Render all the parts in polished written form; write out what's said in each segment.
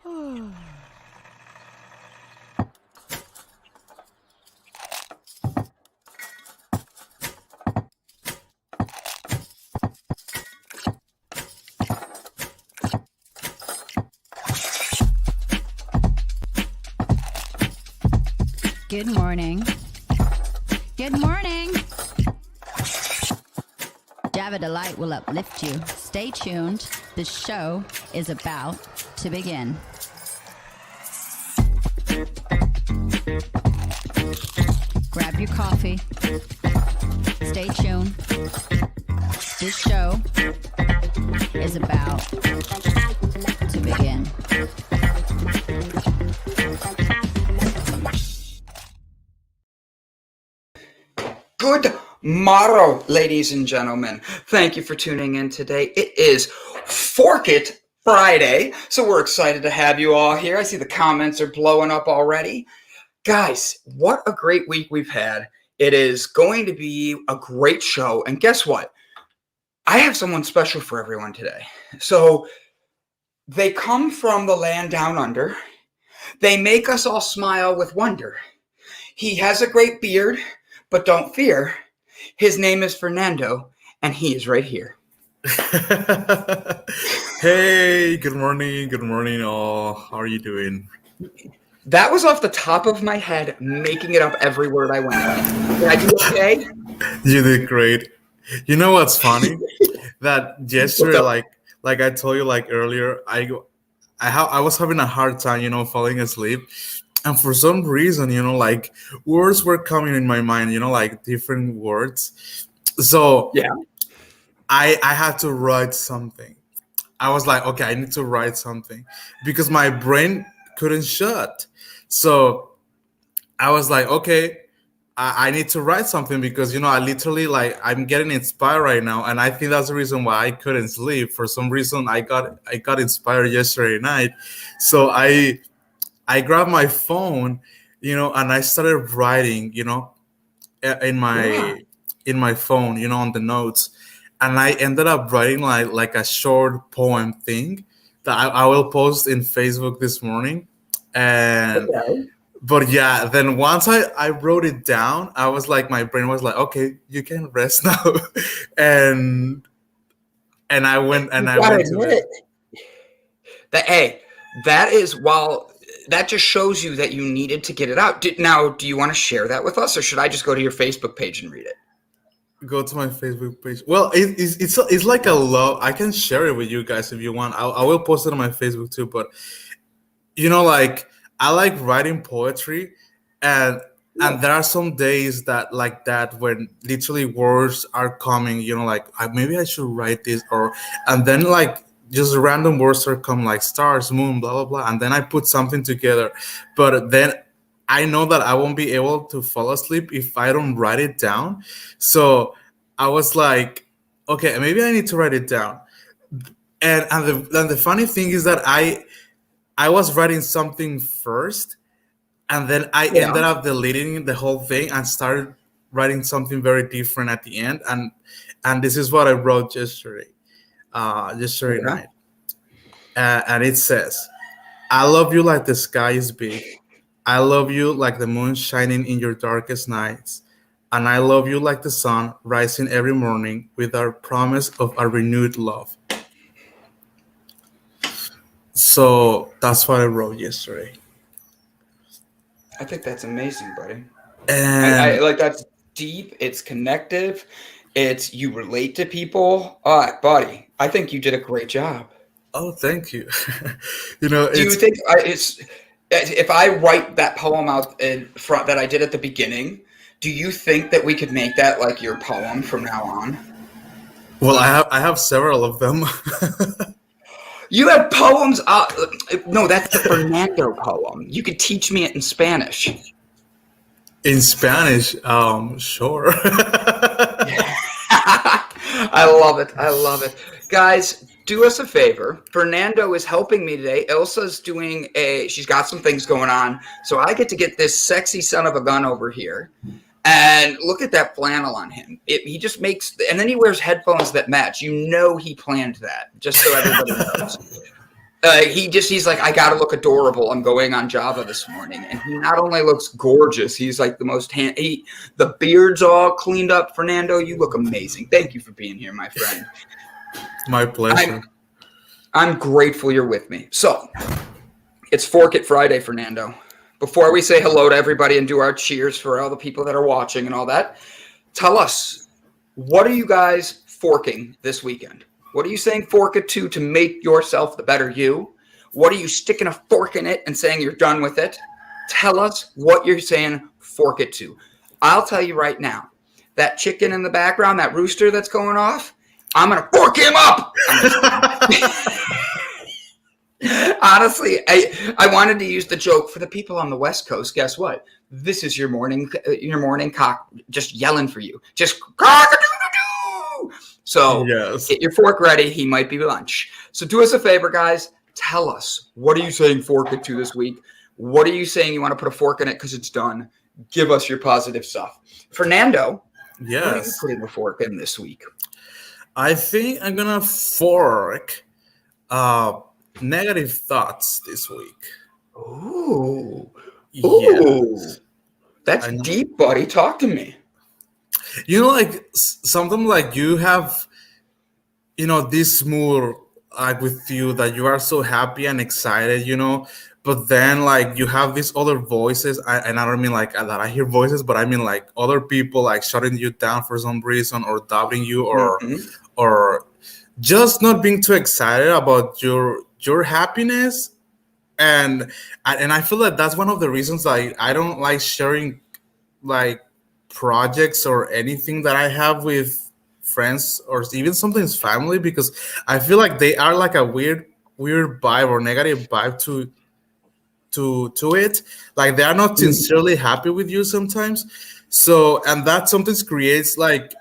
Good morning. Good morning. Java Delight will uplift you. Stay tuned. The show is about to begin. Grab your coffee. Stay tuned. This show is about to begin. Good morrow, ladies and gentlemen. Thank you for tuning in today. It is Fork It Friday, so we're excited to have you all here. I see the comments are blowing up already. Guys, what a great week we've had. It is going to be a great show, and guess what? I have someone special for everyone today. So they come from the land down under. They make us all smile with wonder. He has a great beard, but don't fear. His name is Fernando, and he is right here. Hey, good morning all. How are you doing? That was off the top of my head, making it up every word I went in. Did I do okay? You did great. You know what's funny? That yesterday, like I told you earlier, I was having a hard time, falling asleep. And for some reason, words were coming in my mind, different words. So yeah, I had to write something. I was like, okay, I need to write something because my brain couldn't shut. So I was like, okay, I need to write something because, I literally I'm getting inspired right now. And I think that's the reason why I couldn't sleep. For some reason, I got inspired yesterday night. So I grabbed my phone, and I started writing, in my phone, on the notes. And I ended up writing like a short poem thing that I will post in Facebook this morning. And okay. But yeah, then once I wrote it down, I was like, my brain was like, okay, you can rest now. and I went to bed. That just shows you that you needed to get it out. Do you want to share that with us, or should I just go to your Facebook page and read it? Go to my Facebook page. Well, it's like a love. I can share it with you guys if you want. I will post it on my Facebook too. But I like writing poetry, and there are some days that when literally words are coming. Maybe I should write this, and then just random words are come like stars, moon, blah blah blah, and then I put something together. But then I know that I won't be able to fall asleep if I don't write it down. So I was like, okay, maybe I need to write it down. And the funny thing is that I was writing something first, and then I ended up deleting the whole thing and started writing something very different at the end. And this is what I wrote yesterday night. And it says, I love you like the sky is big. I love you like the moon shining in your darkest nights. And I love you like the sun rising every morning with our promise of a renewed love. So that's what I wrote yesterday. I think that's amazing, buddy. And I like that's deep. It's connective. It's you relate to people. Buddy, I think you did a great job. Oh, thank you. Do you think if I write that poem out in front that I did at the beginning, do you think that we could make that like your poem from now on? Well, I have several of them. You have poems. No, that's the Fernando poem. You could teach me it in Spanish. In Spanish, sure. I love it. Guys, do us a favor. Fernando is helping me today. Ilse's she's got some things going on. So I get to get this sexy son of a gun over here. And look at that flannel on him. He just makes, and then he wears headphones that match. He planned that, just so everybody knows. He's like, I gotta look adorable. I'm going on Java this morning, and he not only looks gorgeous, he's like the most the beard's all cleaned up. Fernando, you look amazing. Thank you for being here, my friend. My pleasure. I'm grateful you're with me. So it's Fork It Friday, Fernando. Before we say hello to everybody and do our cheers for all the people that are watching and all that, tell us, what are you guys forking this weekend? What are you saying fork it to make yourself the better you? What are you sticking a fork in it and saying you're done with it? Tell us what you're saying fork it to. I'll tell you right now, that chicken in the background, that rooster that's going off, I'm going to fork him up. Honestly, I wanted to use the joke for the people on the West Coast. Guess what? This is your morning cock just yelling for you. Just cock-a-doodle-doo. So yes. Get your fork ready. He might be lunch. So do us a favor, guys. Tell us, what are you saying fork it to this week? What are you saying you want to put a fork in it because it's done? Give us your positive stuff. Fernando, yes. What are you putting a fork in this week? I think I'm going to fork negative thoughts this week. Ooh. Yes. That's deep, buddy. Talk to me. You know, like something like you have, this mood like with you that you are so happy and excited, but then like you have these other voices, and I don't mean like that I hear voices, but I mean like other people like shutting you down for some reason or doubting you or just not being too excited about your happiness. And I feel that that's one of the reasons I don't like sharing like projects or anything that I have with friends or even sometimes family, because I feel like they are like a weird vibe or negative vibe to it. Like they are not sincerely happy with you sometimes. So, and that sometimes creates like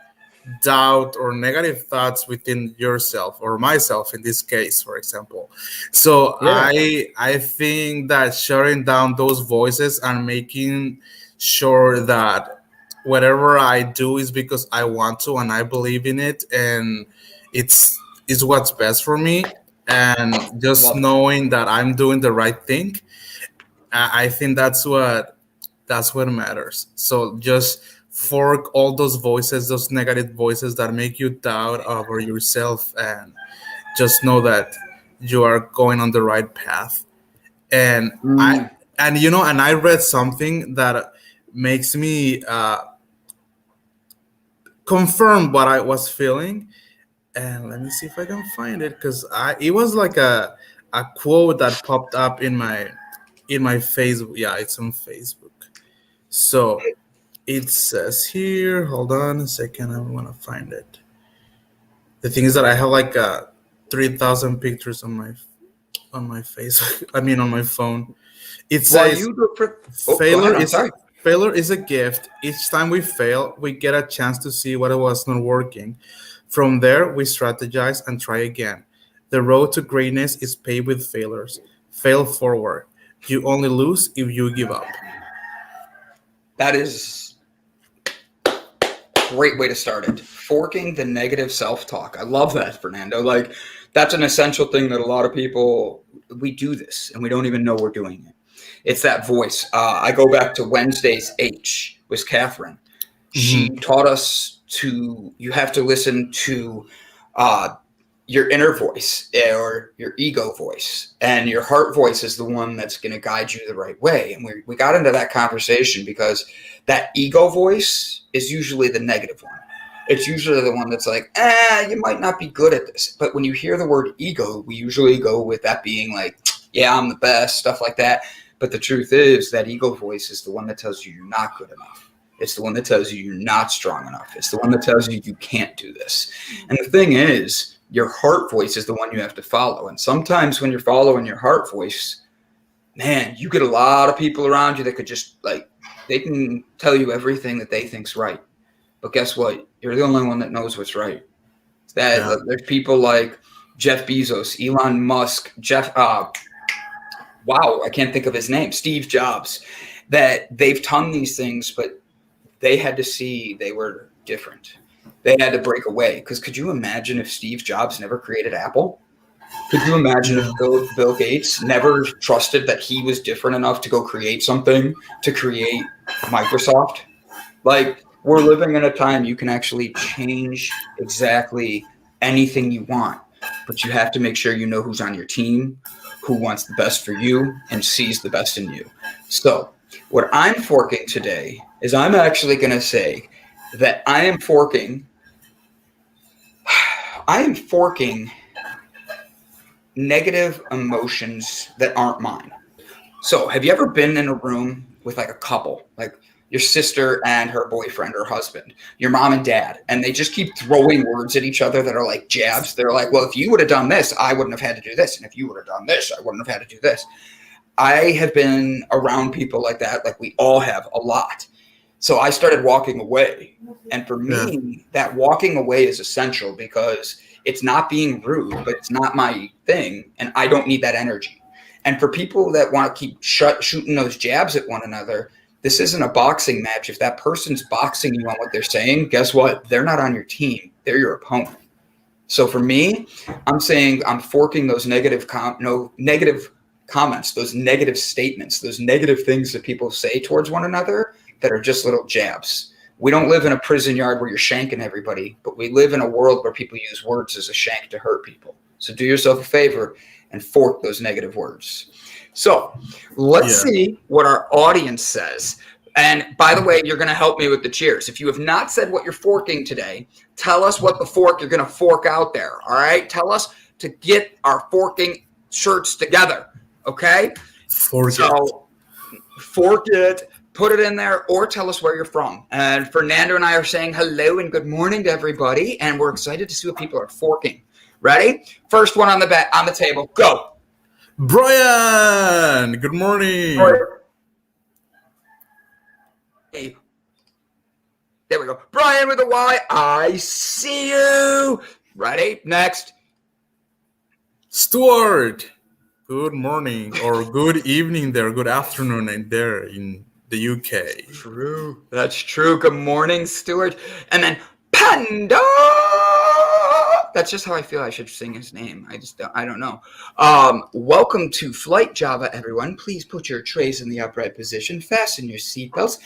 doubt or negative thoughts within yourself or myself in this case, for example. So I think that shutting down those voices and making sure that whatever I do is because I want to and I believe in it, and it's what's best for me, and just knowing that I'm doing the right thing. I think that's what matters. So just fork all those voices, those negative voices that make you doubt over yourself, and just know that you are going on the right path. And I read something that makes me confirm what I was feeling. And let me see if I can find it, because it was like a quote that popped up in my Facebook. Yeah, it's on Facebook. So it says here, hold on a second, I want to find it. The thing is that I have like 3,000 pictures on my face. I mean on my phone. It says failure is a gift. Each time we fail, we get a chance to see what was not working. From there, we strategize and try again. The road to greatness is paved with failures. Fail forward. You only lose if you give up. That is a great way to start it. Forking the negative self-talk. I love that, Fernando. Like, that's an essential thing that a lot of people, we do this and we don't even know we're doing it. It's that voice. I go back to Wednesday's H with Catherine. She taught us you have to listen to your inner voice or your ego voice, and your heart voice is the one that's going to guide you the right way. And we got into that conversation because that ego voice is usually the negative one. It's usually the one that's like, you might not be good at this. But when you hear the word ego, we usually go with that being like, yeah, I'm the best, stuff like that. But the truth is that ego voice is the one that tells you you're not good enough. It's the one that tells you you're not strong enough. It's the one that tells you you can't do this. And the thing is, your heart voice is the one you have to follow. And sometimes when you're following your heart voice, man, you get a lot of people around you that could just like, they can tell you everything that they think's right. But guess what? You're the only one that knows what's right. There's people like Jeff Bezos, Elon Musk, I can't think of his name, Steve Jobs, that they've done these things, but they had to see they were different. They had to break away. Because could you imagine if Steve Jobs never created Apple? Could you imagine Yeah. if Bill Gates never trusted that he was different enough to go create something, to create Microsoft? Like, we're living in a time you can actually change exactly anything you want, but you have to make sure you know who's on your team, who wants the best for you, and sees the best in you. So, what I'm forking today is I'm actually going to say that I am forking negative emotions that aren't mine. So, have you ever been in a room with like a couple, like your sister and her boyfriend or husband, your mom and dad, and they just keep throwing words at each other that are like jabs? They're like, well, if you would have done this, I wouldn't have had to do this. And if you would have done this, I wouldn't have had to do this. I have been around people like that, like we all have a lot. So I started walking away. And for me, that walking away is essential because it's not being rude, but it's not my thing. And I don't need that energy. And for people that want to keep shooting those jabs at one another, this isn't a boxing match. If that person's boxing you on what they're saying, guess what? They're not on your team. They're your opponent. So for me, I'm saying I'm forking those negative comments, those negative statements, those negative things that people say towards one another that are just little jabs. We don't live in a prison yard where you're shanking everybody, but we live in a world where people use words as a shank to hurt people. So do yourself a favor and fork those negative words. So let's see what our audience says. And by the way, you're going to help me with the cheers. If you have not said what you're forking today, tell us what the fork you're going to fork out there. All right. Tell us to get our forking shirts together. Okay. Fork it, put it in there, or tell us where you're from. And Fernando and I are saying hello and good morning to everybody. And we're excited to see what people are forking. Ready? First one on the table. Go. Brian, good morning. Hey. There we go. Brian with a Y. I see you. Ready? Next. Stuart. Good morning or good evening there. Good afternoon there in the UK. True. That's true. Good morning, Stuart. And then Panda. That's just how I feel I should sing his name. I don't know. Welcome to Flight Java, everyone. Please put your trays in the upright position, fasten your seatbelts,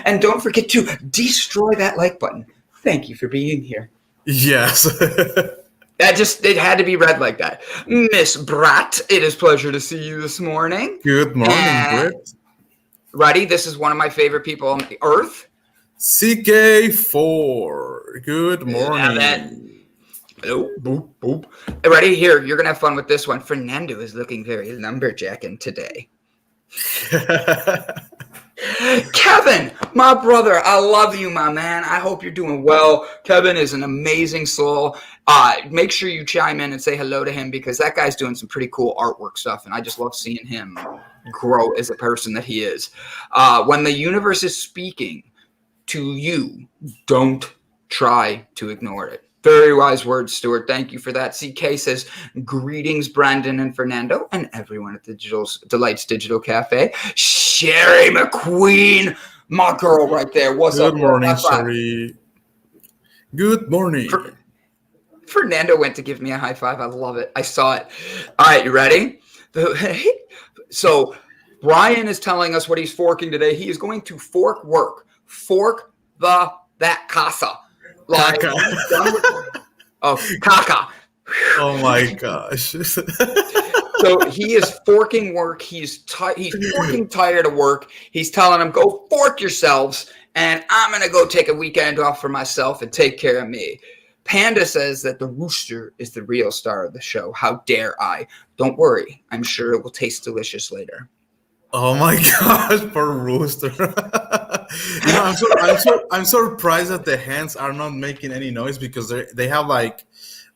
and don't forget to destroy that like button. Thank you for being here. Yes. It had to be read like that. Miss Bratt, it is a pleasure to see you this morning. Good morning, Britt. Ready? This is one of my favorite people on the earth. CK4. Good morning. Hello. Boop, boop. Ready? Here, you're going to have fun with this one. Fernando is looking very lumberjacking today. Kevin, my brother, I love you, my man. I hope you're doing well. Kevin is an amazing soul. Make sure you chime in and say hello to him because that guy's doing some pretty cool artwork stuff, and I just love seeing him grow as a person that he is. When the universe is speaking to you, don't try to ignore it. Very wise words, Stuart. Thank you for that. CK says, greetings, Brandon and Fernando, and everyone at the Delights Digital Cafe. Sherry McQueen, my girl right there. What's up? Good morning, Sherry. Good morning. Fernando went to give me a high five. I love it. I saw it. All right, you ready? So Brian is telling us what he's forking today. He is going to fork work. Fork that casa. Like, caca. Oh my gosh. So he is forking work. He's forking tired of work. He's telling them, go fork yourselves, and I'm going to go take a weekend off for myself and take care of me. Panda says that the rooster is the real star of the show. How dare I? Don't worry. I'm sure it will taste delicious later. Oh my gosh, poor rooster. I'm surprised that the hens are not making any noise because they have like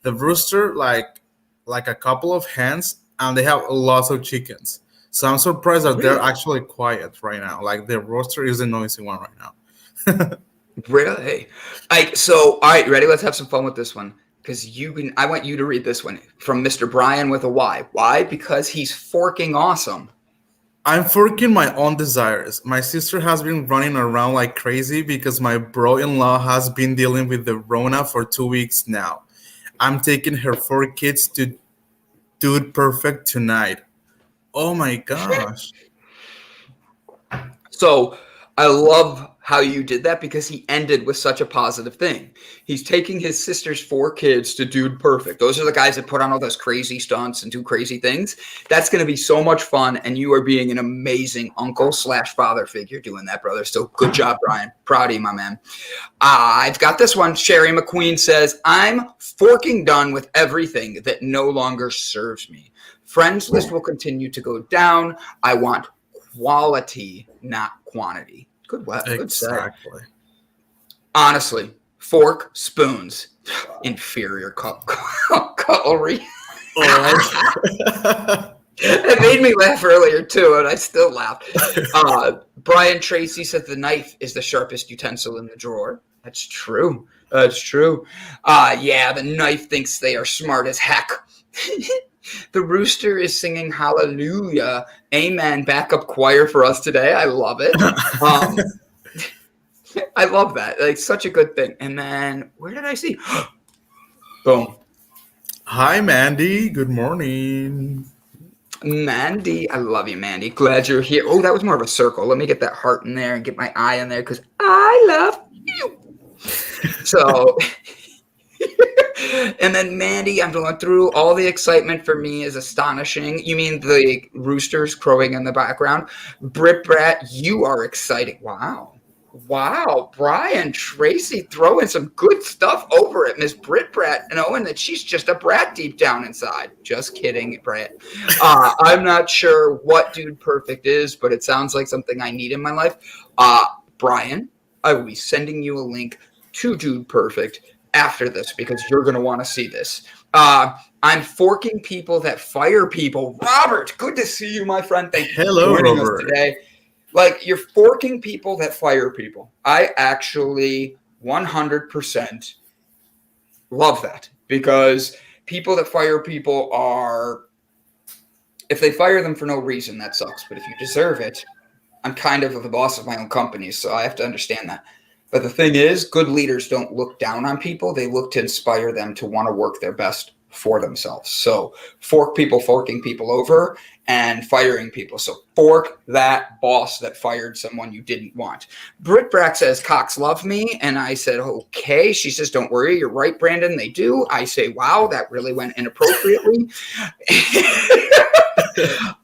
the rooster like a couple of hens and they have lots of chickens. So I'm surprised that they're actually quiet right now. Like the rooster is the noisy one right now. Really? All right, ready? Let's have some fun with this one. Because I want you to read this one from Mr. Brian with a Y. Why? Because he's forking awesome. I'm forking my own desires. My sister has been running around like crazy because my bro-in-law has been dealing with the Rona for 2 weeks now. I'm taking her 4 kids to Dude Perfect tonight. Oh my gosh. So I love how you did that because he ended with such a positive thing. He's taking his sister's 4 kids to Dude Perfect. Those are the guys that put on all those crazy stunts and do crazy things. That's going to be so much fun. And you are being an amazing uncle/father figure doing that, brother. So good job, Brian. Proud of you, my man. I've got this one. Sherry McQueen says, I'm forking done with everything that no longer serves me. Friends list will continue to go down. I want quality, not quantity. Good say. Exactly. Honestly, fork, spoons, inferior cutlery. Oh. It made me laugh earlier too, and I still laugh. Brian Tracy said the knife is the sharpest utensil in the drawer. That's true. That's true. Yeah, the knife thinks they are smart as heck. The rooster is singing hallelujah, amen, backup choir for us today. I love it. I love that. Like, such a good thing. And then, where did I see? Boom. Hi, Mandy. Good morning. Mandy, I love you, Mandy. Glad you're here. Oh, that was more of a circle. Let me get that heart in there and get my eye in there because I love you. So, and then Mandy, I'm going through all the excitement for me is astonishing. You mean the roosters crowing in the background? Brit Brat, you are exciting. Wow, Brian Tracy throwing some good stuff over at Miss Brit Brat, knowing that she's just a brat deep down inside. Just kidding, Brat. I'm not sure what Dude Perfect is, but it sounds like something I need in my life. Brian, I will be sending you a link to Dude Perfect after this because you're going to want to see this. I'm forking people that fire people. Robert, good to see you, my friend. Thank you Hello, for joining Robert. us today. Like, you're forking people that fire people. I actually 100% love that because people that fire people are, if they fire them for no reason, that sucks. But if you deserve it, I'm kind of the boss of my own company, so I have to understand that. But the thing is, good leaders don't look down on people. They look to inspire them to want to work their best for themselves. So forking people over and firing people. So fork that boss that fired someone you didn't want. Britt Brack says, Cox love me. And I said, okay. She says, don't worry. You're right, Brandon. They do. I say, wow, that really went inappropriately.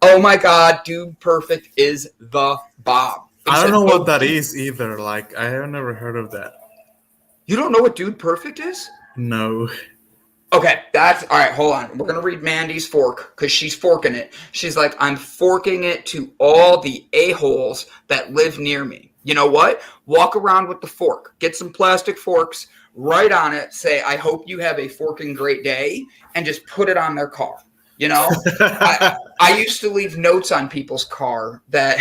Oh my God. Dude Perfect is the bomb. I don't know what that is either. Like, I have never heard of that. You don't know what Dude Perfect is? No. Okay, that's all right. Hold on. We're going to read Mandy's fork because she's forking it. She's like, I'm forking it to all the a-holes that live near me. You know what? Walk around with the fork. Get some plastic forks, write on it, say, I hope you have a forking great day, and just put it on their car. You know? I used to leave notes on people's car that...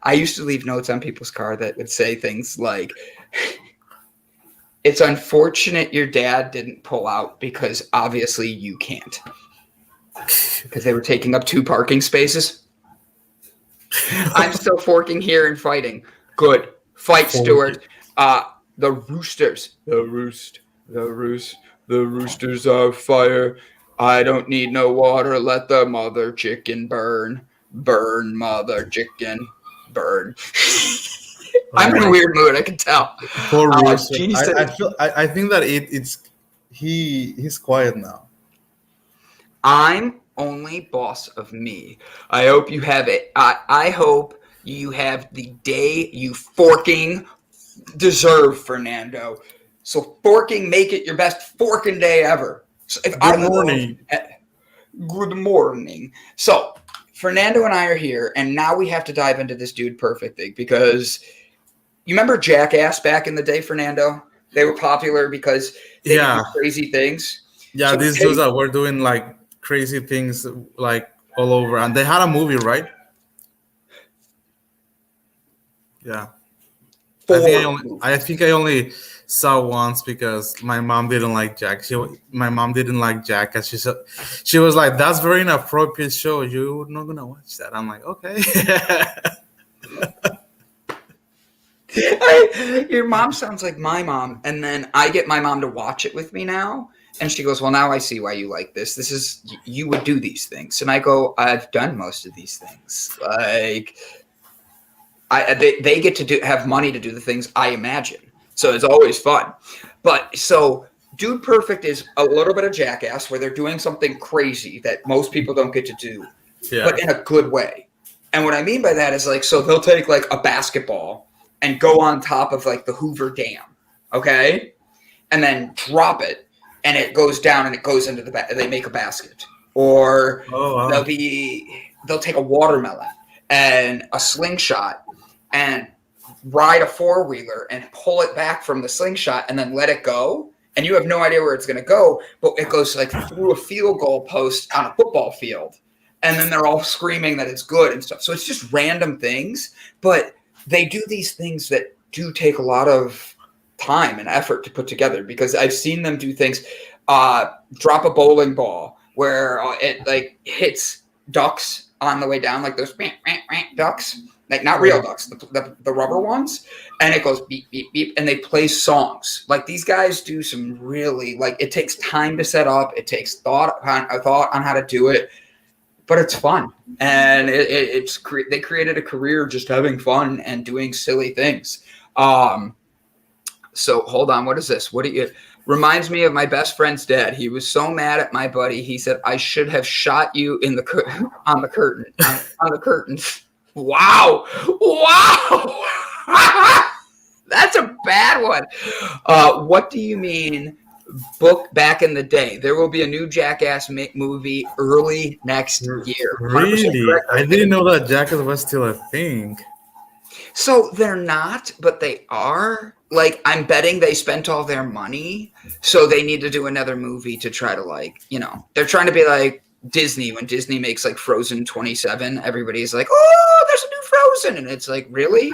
I used to leave notes on people's car that would say things like... It's unfortunate your dad didn't pull out because obviously you can't. Because they were taking up 2 parking spaces. I'm still forking here and fighting. Good. Fight, Stuart. The roosters. The roosters are fire. I don't need no water. Let the mother chicken burn. Burn, mother chicken. Burn. I'm in a weird mood. I can tell. Poor Rooster. I think that he's quiet now. I'm only boss of me. I hope you have it. I hope you have the day you forking deserve, Fernando. So forking, make it your best forking day ever. So Good morning. Good morning. So Fernando and I are here, and now we have to dive into this Dude Perfect thing because you remember Jackass back in the day, Fernando? They were popular because they did crazy things. Yeah, so these dudes that were doing like crazy things like all over, and they had a movie, right? Yeah. I think I only saw once because my mom didn't like Jack. My mom didn't like Jack, and she was like, "That's very inappropriate show. You're not gonna watch that." I'm like, okay. Your mom sounds like my mom, and then I get my mom to watch it with me now, and she goes, "Well, now I see why you like this. This is you would do these things," and I go, "I've done most of these things. Like, they get to have money to do the things I imagine, so it's always fun." But so, Dude Perfect is a little bit of Jackass, where they're doing something crazy that most people don't get to do, but in a good way. And what I mean by that is like, so they'll take like a basketball and go on top of like the Hoover Dam, okay? And then drop it, and it goes down and it goes into they make a basket. Or they'll take a watermelon and a slingshot and ride a four-wheeler and pull it back from the slingshot and then let it go. And you have no idea where it's going to go, but it goes like through a field goal post on a football field. And then they're all screaming that it's good and stuff. So it's just random things, but they do these things that do take a lot of time and effort to put together, because I've seen them do things, drop a bowling ball where it like hits ducks on the way down, like those ducks, like not real ducks, the rubber ones, and it goes beep, beep, beep, and they play songs. Like these guys do some really, like, it takes time to set up. It takes thought on how to do it. But it's fun, and they created a career just having fun and doing silly things. So hold on, what is this? Reminds me of my best friend's dad. He was so mad at my buddy. He said, "I should have shot you on the curtain." Wow, that's a bad one. What do you mean? Book back in the day. There will be a new Jackass movie early next year. Really? I didn't know that Jackass was still a thing. So they're not, but they are. Like, I'm betting they spent all their money, so they need to do another movie to try to, like, they're trying to be like Disney. When Disney makes like Frozen 27, everybody's like, "Oh, there's a new Frozen," and it's like, really?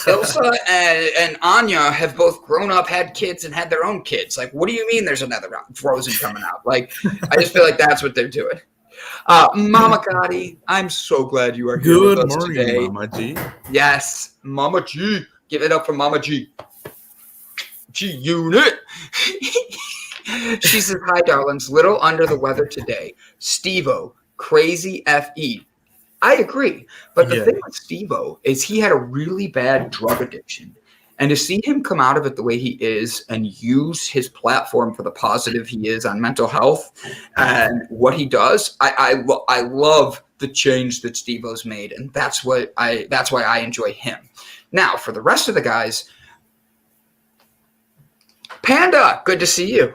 Ilse and Anya have both grown up, had kids, and had their own kids. Like, what do you mean there's another Frozen coming out? Like, I just feel like that's what they're doing. Mama Gotti, I'm so glad you are here with us today. Good morning, Mama G. Yes, Mama G. Give it up for Mama G. G-Unit. She says, "Hi, darlings. Little under the weather today. Steve-O, crazy F-E. I agree. But the thing with Steve-O is he had a really bad drug addiction. And to see him come out of it the way he is and use his platform for the positive he is on mental health and what he does, I love the change that Steve-O's made. And that's why I enjoy him. Now, for the rest of the guys, Panda, good to see you.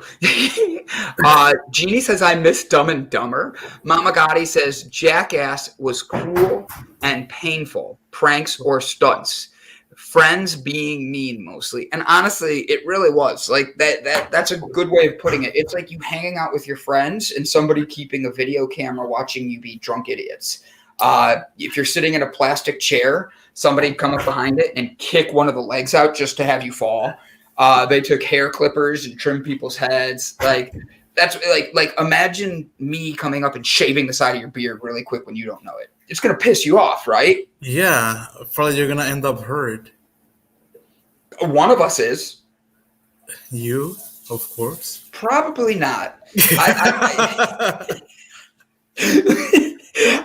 Jeannie says, "I miss Dumb and Dumber." Mama Gotti says, "Jackass was cruel and painful. Pranks or stunts. Friends being mean mostly." And honestly, it really was. Like that's a good way of putting it. It's like you hanging out with your friends and somebody keeping a video camera watching you be drunk idiots. If you're sitting in a plastic chair, somebody come up behind it and kick one of the legs out just to have you fall. They took hair clippers and trimmed people's heads. Like, that's like imagine me coming up and shaving the side of your beard really quick when you don't know it. It's going to piss you off, right? Yeah, probably you're going to end up hurt. One of us is. You, of course. Probably not.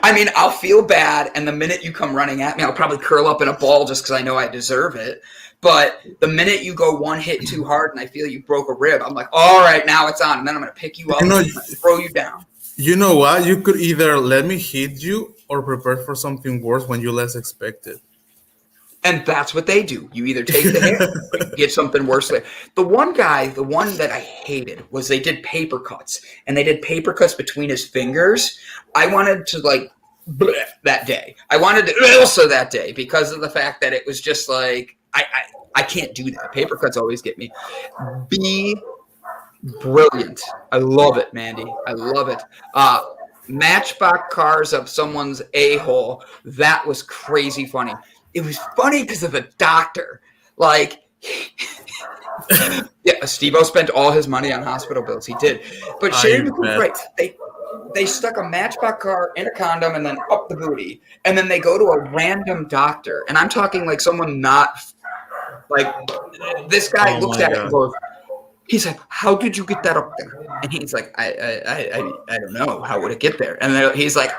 I mean, I'll feel bad, and the minute you come running at me, I'll probably curl up in a ball just because I know I deserve it. But the minute you go one hit too hard and I feel you broke a rib, I'm like, all right, now it's on. And then I'm going to pick you up and throw you down. You know what? You could either let me hit you or prepare for something worse when you less expect it. And that's what they do. You either take the hit or you get something worse later. The one that I hated was they did paper cuts. And they did paper cuts between his fingers. I wanted to that day. I wanted to also that day because of the fact that it was just like, I can't do that. Paper cuts always get me. Be brilliant. I love it, Mandy. I love it. Matchbox cars up someone's a-hole. That was crazy funny. It was funny because of the doctor. Like, yeah, Steve-O spent all his money on hospital bills. He did. But Sherry McCool, right, they stuck a Matchbox car in a condom and then up the booty. And then they go to a random doctor. And I'm talking like someone not Like, this guy Oh looks my at it and god. goes, he's like, how did you get that up there? And he's like, I don't know. How would it get there? And he's like,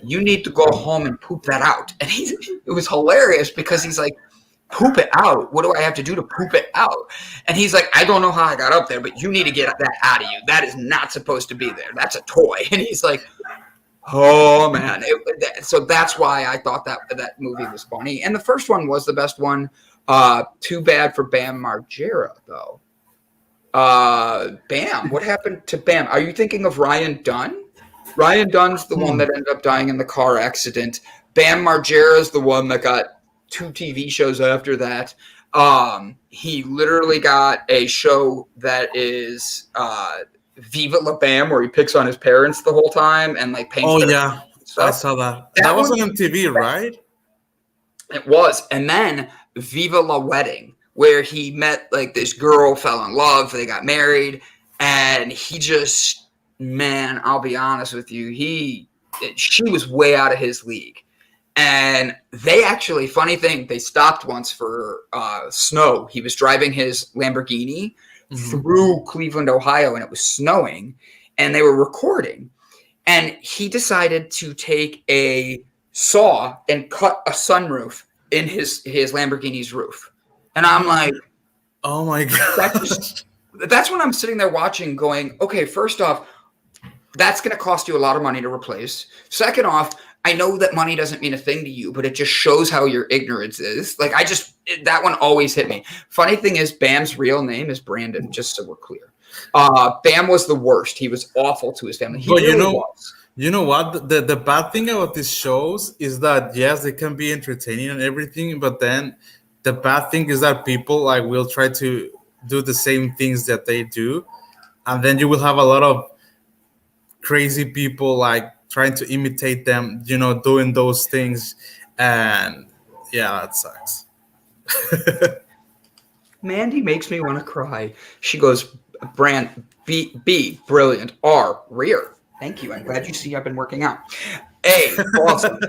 you need to go home and poop that out. And it was hilarious because he's like, poop it out? What do I have to do to poop it out? And he's like, I don't know how I got up there, but you need to get that out of you. That is not supposed to be there. That's a toy. And he's like, oh man. So that's why I thought that movie was funny. And the first one was the best one. Too bad for Bam Margera, though. Bam, what happened to Bam? Are you thinking of Ryan Dunn? Ryan Dunn's the one that ended up dying in the car accident. Bam Margera's the one that got 2 TV shows after that. He literally got a show that is Viva La Bam, where he picks on his parents the whole time and like paints. Oh yeah, stuff. I saw that. That was on MTV, right? It was. And then Viva La Wedding, where he met like this girl, fell in love, they got married, and he just, man, I'll be honest with you, she was way out of his league. And they actually, funny thing, they stopped once for snow. He was driving his Lamborghini through Cleveland, Ohio, and it was snowing, and they were recording. And he decided to take a saw and cut a sunroof in his Lamborghini's roof. And I'm like, oh my god. That's when I'm sitting there watching going, okay, first off, that's going to cost you a lot of money to replace. Second off, I know that money doesn't mean a thing to you, but it just shows how your ignorance is. Like, that one always hit me. Funny thing is, Bam's real name is Brandon, just so we're clear. Bam was the worst. He was awful to his family. He really was. You know what? The bad thing about these shows is that, yes, they can be entertaining and everything, but then the bad thing is that people like will try to do the same things that they do, and then you will have a lot of crazy people like trying to imitate them, doing those things, and yeah, that sucks. Mandy makes me want to cry. She goes, Brand B, brilliant. R, rear. Thank you. I'm glad you see I've been working out. A, awesome.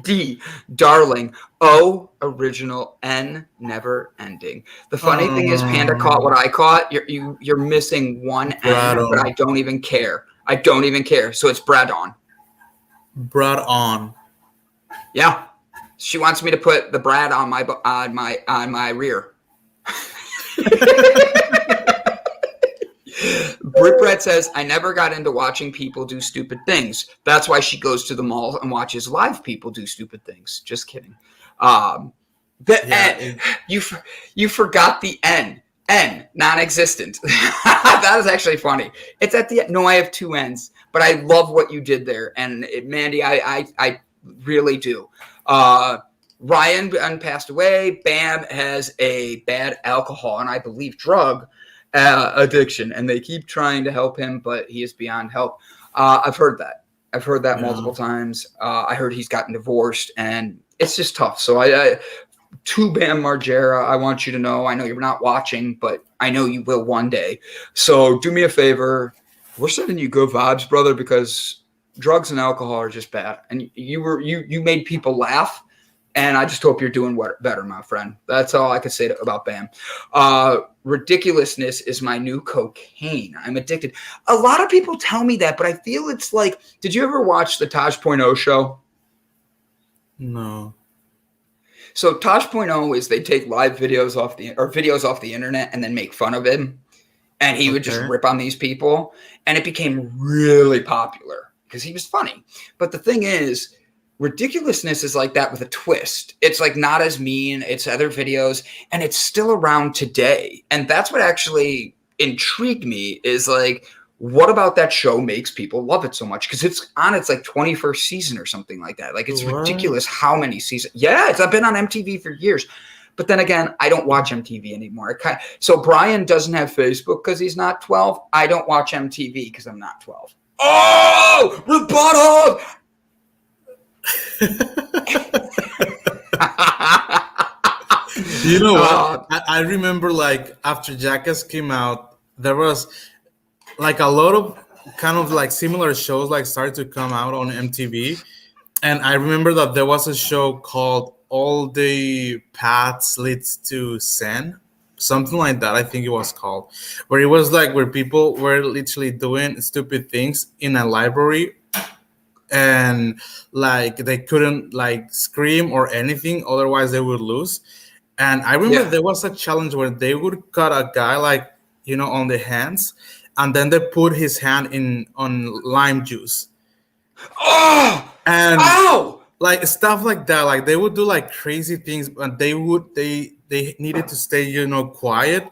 D, darling. O, original. N, never ending. The funny thing is, Panda caught what I caught. You're missing one N, but I don't even care. So it's Brad on. Brad on. Yeah. She wants me to put the Brad on my rear. Britt Brett says, I never got into watching people do stupid things. That's why she goes to the mall and watches live people do stupid things. Just kidding. You forgot the N. N, non-existent. That is actually funny. It's at the end. No, I have 2 N's, but I love what you did there. And Mandy, I really do. Ryan passed away. Bam has a bad alcohol and I believe drug addiction, and they keep trying to help him, but he is beyond help. I've heard that multiple times. I heard he's gotten divorced, and it's just tough. So to Bam Margera, I want you to know, I know you're not watching, but I know you will one day. So do me a favor. We're sending you good vibes, brother, because drugs and alcohol are just bad. And you made people laugh. And I just hope you're doing better, my friend. That's all I can say about Bam. Ridiculousness is my new cocaine. I'm addicted. A lot of people tell me that, but I feel it's like, did you ever watch the Taj.0 show? No. So Taj.0 is they take live videos off the internet and then make fun of him. And he would just rip on these people. And it became really popular because he was funny. But the thing is, ridiculousness is like that with a twist. It's like not as mean. It's other videos, and it's still around today. And that's what actually intrigued me is like, what about that show makes people love it so much? Because it's on its like 21st season or something like that. Like it's ridiculous how many seasons. Yeah, it's been on MTV for years. But then again, I don't watch MTV anymore. So Brian doesn't have Facebook because he's not 12. I don't watch MTV because I'm not 12. Oh, rebuttal! You know what? I remember like after Jackass came out, there was like a lot of kind of like similar shows like started to come out on MTV. And I remember that there was a show called all the paths leads to Zen, something like that. I think it was called, where it was like where people were literally doing stupid things in a library, and like they couldn't like scream or anything, otherwise they would lose. And I remember Yeah. there was a challenge where they would cut a guy like, on the hands, and then they put his hand in on lime juice Oh! and Ow! like stuff like that. Like they would do like crazy things, but they needed to stay quiet.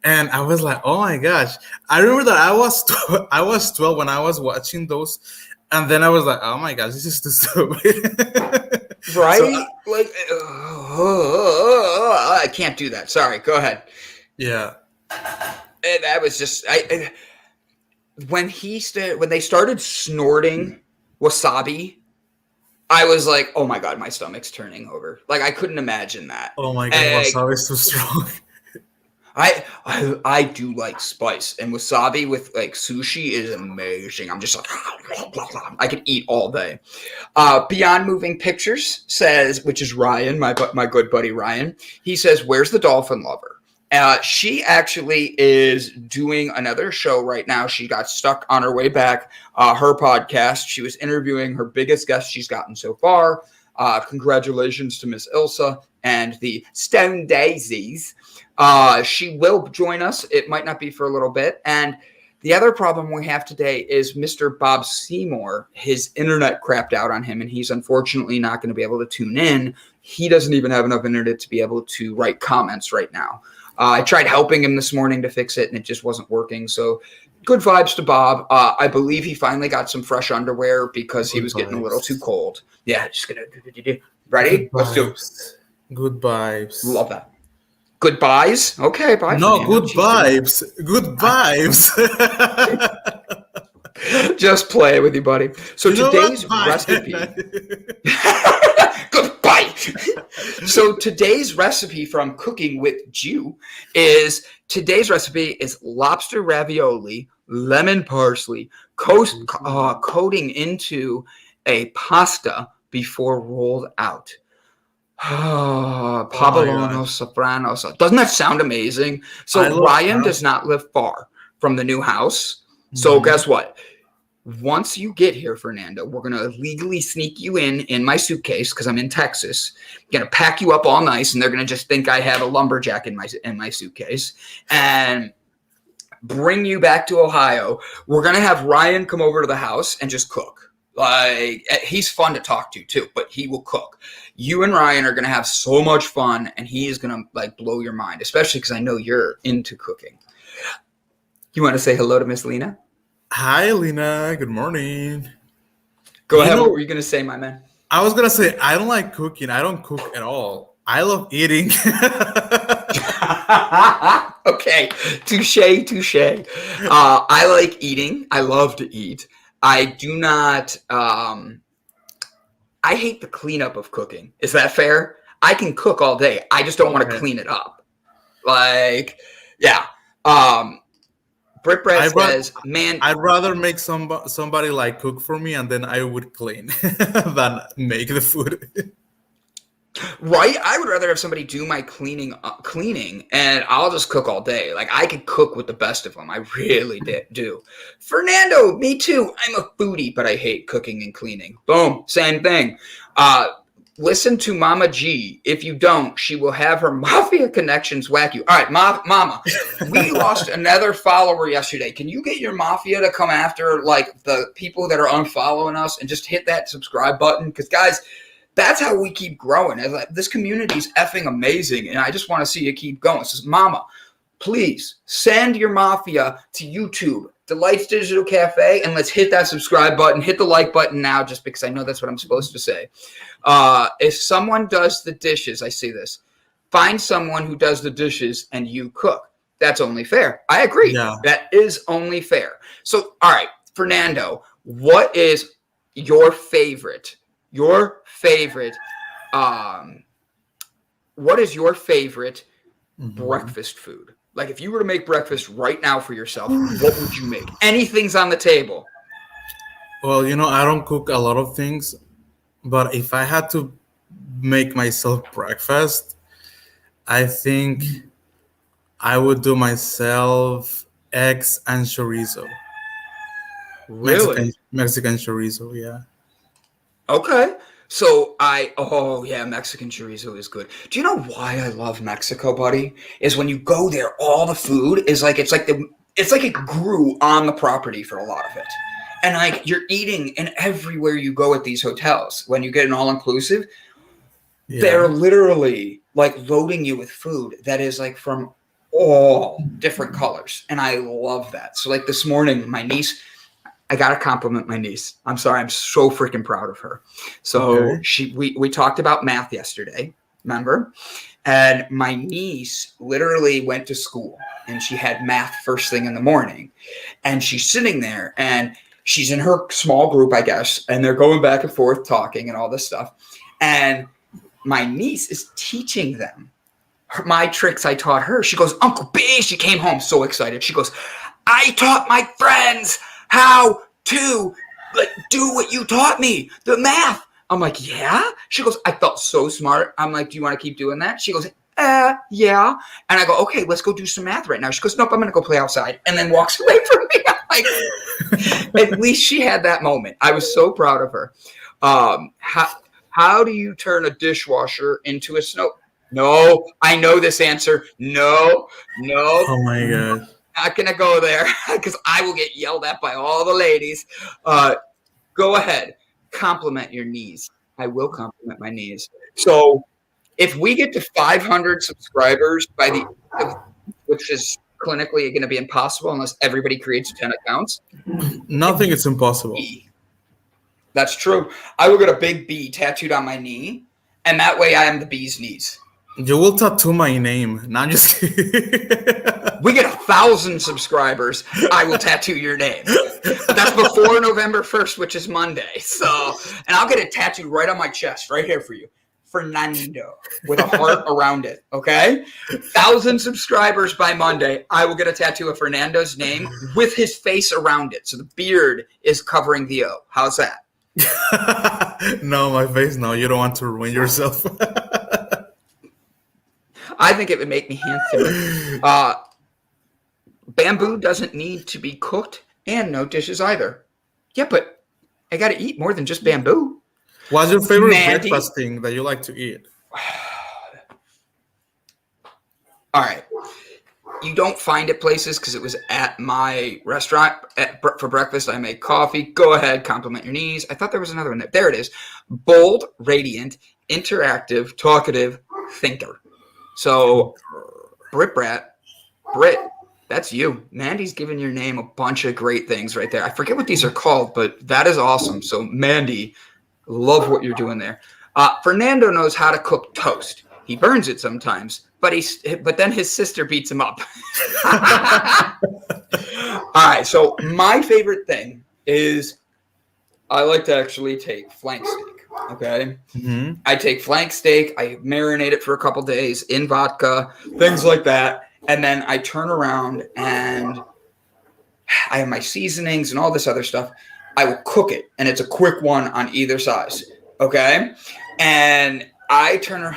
And I was like, oh my gosh. I remember that I was 12 when I was watching those, and then I was like, oh my gosh, this is too stupid. So Right? Like, I can't do that. Sorry. Go ahead. yeah. And that was just when they started snorting wasabi, I was like, oh my God, my stomach's turning over. Like I couldn't imagine that. Oh my god, wasabi is too strong. I do like spice, and wasabi with like sushi is amazing. I'm just like, I could eat all day. Beyond Moving Pictures says, which is Ryan, my good buddy Ryan. He says, "Where's the dolphin lover?" She actually is doing another show right now. She got stuck on her way back. Her podcast. She was interviewing her biggest guest she's gotten so far. Congratulations to Miss Ilse and the Stone Daisies. She will join us. It might not be for a little bit. And the other problem we have today is Mr. Bob Seymour. His internet crapped out on him, and he's unfortunately not going to be able to tune in. He doesn't even have enough internet to be able to write comments right now. I tried helping him this morning to fix it, and it just wasn't working. So good vibes to Bob. I believe he finally got some fresh underwear because he was getting a little too cold. Yeah, just going to – ready? Let's do it. Good vibes. Love that. Goodbyes? Okay, bye. No, good vibes. Good vibes. Just play with you, buddy. So today's recipe. Goodbye. So today's recipe from Cooking with Jew is lobster ravioli, lemon parsley, coating into a pasta before rolled out. Pavolano Sopranos. Doesn't that sound amazing? So Ryan does not live far from the new house. So guess what? Once you get here, Fernando, we're going to legally sneak you in my suitcase because I'm in Texas. I'm going to pack you up all nice, and they're going to just think I have a lumberjack in my suitcase and bring you back to Ohio. We're going to have Ryan come over to the house and just cook. Like, he's fun to talk to too, but he will cook. You and Ryan are going to have so much fun, and he is going to like blow your mind, especially because I know you're into cooking. You want to say hello to Miss Lena? Hi, Lena. Good morning. Go ahead. What were you going to say, my man? I was going to say, I don't like cooking. I don't cook at all. I love eating. Okay. Touche. I like eating. I love to eat. I do not, I hate the cleanup of cooking. Is that fair? I can cook all day. I just don't want to clean it up. Like, yeah. Britt Brett says, man. I'd rather make somebody like cook for me, and then I would clean than make the food. Right? I would rather have somebody do my cleaning, and I'll just cook all day. Like, I could cook with the best of them. I really do. Fernando, me too. I'm a foodie, but I hate cooking and cleaning. Boom. Same thing. Listen to Mama G. If you don't, she will have her mafia connections whack you. All right, Mama, we lost another follower yesterday. Can you get your mafia to come after, like, the people that are unfollowing us and just hit that subscribe button? Because, guys, that's how we keep growing. This community is effing amazing, and I just want to see it keep going. So, Mama, please send your mafia to YouTube, Delights Digital Cafe, and let's hit that subscribe button. Hit the like button now, just because I know that's what I'm supposed to say. If someone does the dishes, I see this. Find someone who does the dishes and you cook. That's only fair. I agree. Yeah. That is only fair. So, all right, Fernando, what is your favorite? What is your favorite breakfast food? Like, if you were to make breakfast right now for yourself, what would you make? Anything's on the table. Well, I don't cook a lot of things, but if I had to make myself breakfast, I think I would do myself eggs and chorizo. Really? Mexican chorizo, yeah. Okay. Oh yeah, Mexican chorizo is good. Do you know why I love Mexico, buddy? Is when you go there, all the food is like it's like it grew on the property for a lot of it. And like you're eating and everywhere you go at these hotels, when you get an all inclusive, they're literally like loading you with food that is like from all different colors. And I love that. So like this morning, my niece, I gotta compliment my niece. I'm sorry, I'm so freaking proud of her. So we talked about math yesterday, remember? And my niece literally went to school and she had math first thing in the morning. And she's sitting there and she's in her small group, I guess, and they're going back and forth talking and all this stuff. And my niece is teaching them my tricks I taught her. She goes, Uncle B, she came home so excited. She goes, I taught my friends how to do what you taught me, the math. I'm like, yeah? She goes, I felt so smart. I'm like, do you want to keep doing that? She goes, yeah. And I go, okay, let's go do some math right now. She goes, nope, I'm going to go play outside. And then walks away from me. I'm like, at least she had that moment. I was so proud of her. How do you turn a dishwasher into a snow? No, I know this answer. No. Oh my God. Not gonna go there because I will get yelled at by all the ladies. Go ahead, compliment your knees. I will compliment my knees. So if we get to 500 subscribers by which is clinically going to be impossible unless everybody creates 10 accounts. Nothing is impossible. That's true. I will get a big B tattooed on my knee, and that way I am the bee's knees. You will tattoo my name. Not just. We get 1,000 subscribers, I will tattoo your name. But that's before November 1st, which is Monday. So, and I'll get it tattooed right on my chest, right here for you. Fernando, with a heart around it, okay? 1,000 subscribers by Monday, I will get a tattoo of Fernando's name with his face around it. So the beard is covering the O. How's that? No, my face, no. You don't want to ruin yourself. I think it would make me handsome. Bamboo doesn't need to be cooked and no dishes either. Yeah, but I got to eat more than just bamboo. What's your favorite breakfast thing that you like to eat? All right. You don't find it places because it was at my restaurant for breakfast. I made coffee. Go ahead, compliment your knees. I thought there was another one there. There it is. Bold, radiant, interactive, talkative, thinker. So, Brit, that's you. Mandy's giving your name a bunch of great things right there. I forget what these are called, but that is awesome. So, Mandy, love what you're doing there. Fernando knows how to cook toast. He burns it sometimes, but then his sister beats him up. All right, so my favorite thing is I like to actually take flank steak. Okay. Mm-hmm. I take flank steak. I marinate it for a couple days in vodka, things like that. And then I turn around and I have my seasonings and all this other stuff. I will cook it. And it's a quick one on either side. Okay. And I turn around.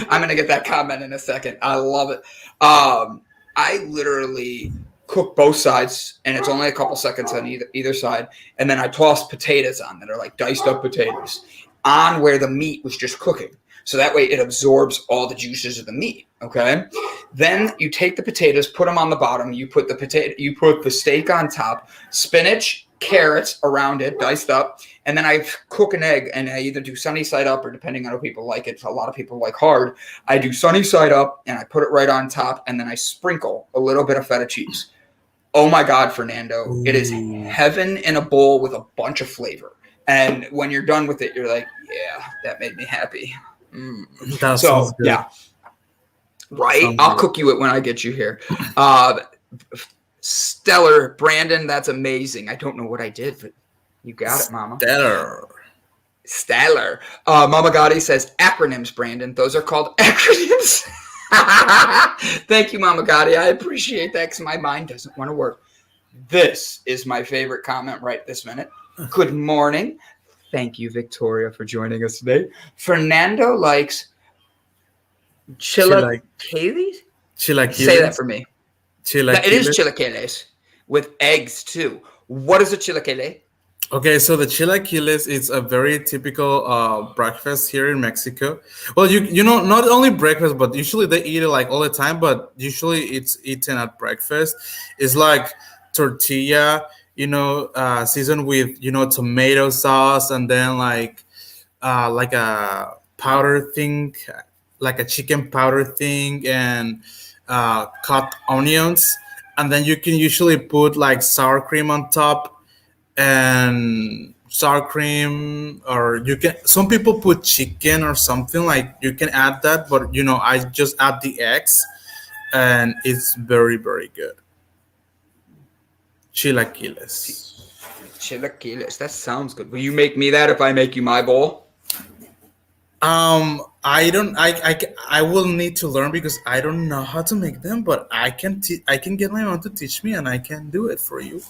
I'm going to get that comment in a second. I love it. I literally cook both sides, and it's only a couple seconds on either side. And then I toss potatoes on that are like diced up potatoes on where the meat was just cooking. So that way it absorbs all the juices of the meat. Okay. Then you take the potatoes, put them on the bottom. You put the steak on top, spinach, carrots around it, diced up. And then I cook an egg, and I either do sunny side up or depending on how people like it. A lot of people like hard. I do sunny side up and I put it right on top. And then I sprinkle a little bit of feta cheese. Oh my God, Fernando. Ooh. It is heaven in a bowl with a bunch of flavor. And when you're done with it, you're like, yeah, that made me happy. So, yeah. Right? I'll cook you it when I get you here. Stellar. Brandon, that's amazing. I don't know what I did, but you got it, Mama. Stellar. Mama Gotti says acronyms, Brandon. Those are called acronyms. Thank you, Mama Gotti. I appreciate that because my mind doesn't want to work. This is my favorite comment right this minute. Good morning. Thank you, Victoria, for joining us today. Fernando likes chilaquiles. Say that Chilaquiles. for me. It is Chilaquiles. chilaquiles with eggs too. What is a chilaquile? Okay, so the chilaquiles is a very typical breakfast here in Mexico. Well, you know, not only breakfast, but usually they eat it like all the time. But usually it's eaten at breakfast. It's like tortilla, seasoned with tomato sauce, and then like a powder thing, like a chicken powder thing, and cut onions, and then you can usually put like sour cream on top, and sour cream, or you can, some people put chicken or something, like you can add that, but I just add the eggs, and it's very, very good. Chilaquiles. Chilaquiles. That sounds good. Will you make me that if I make you my bowl? I don't. I will need to learn because I don't know how to make them. But I can get my mom to teach me, and I can do it for you.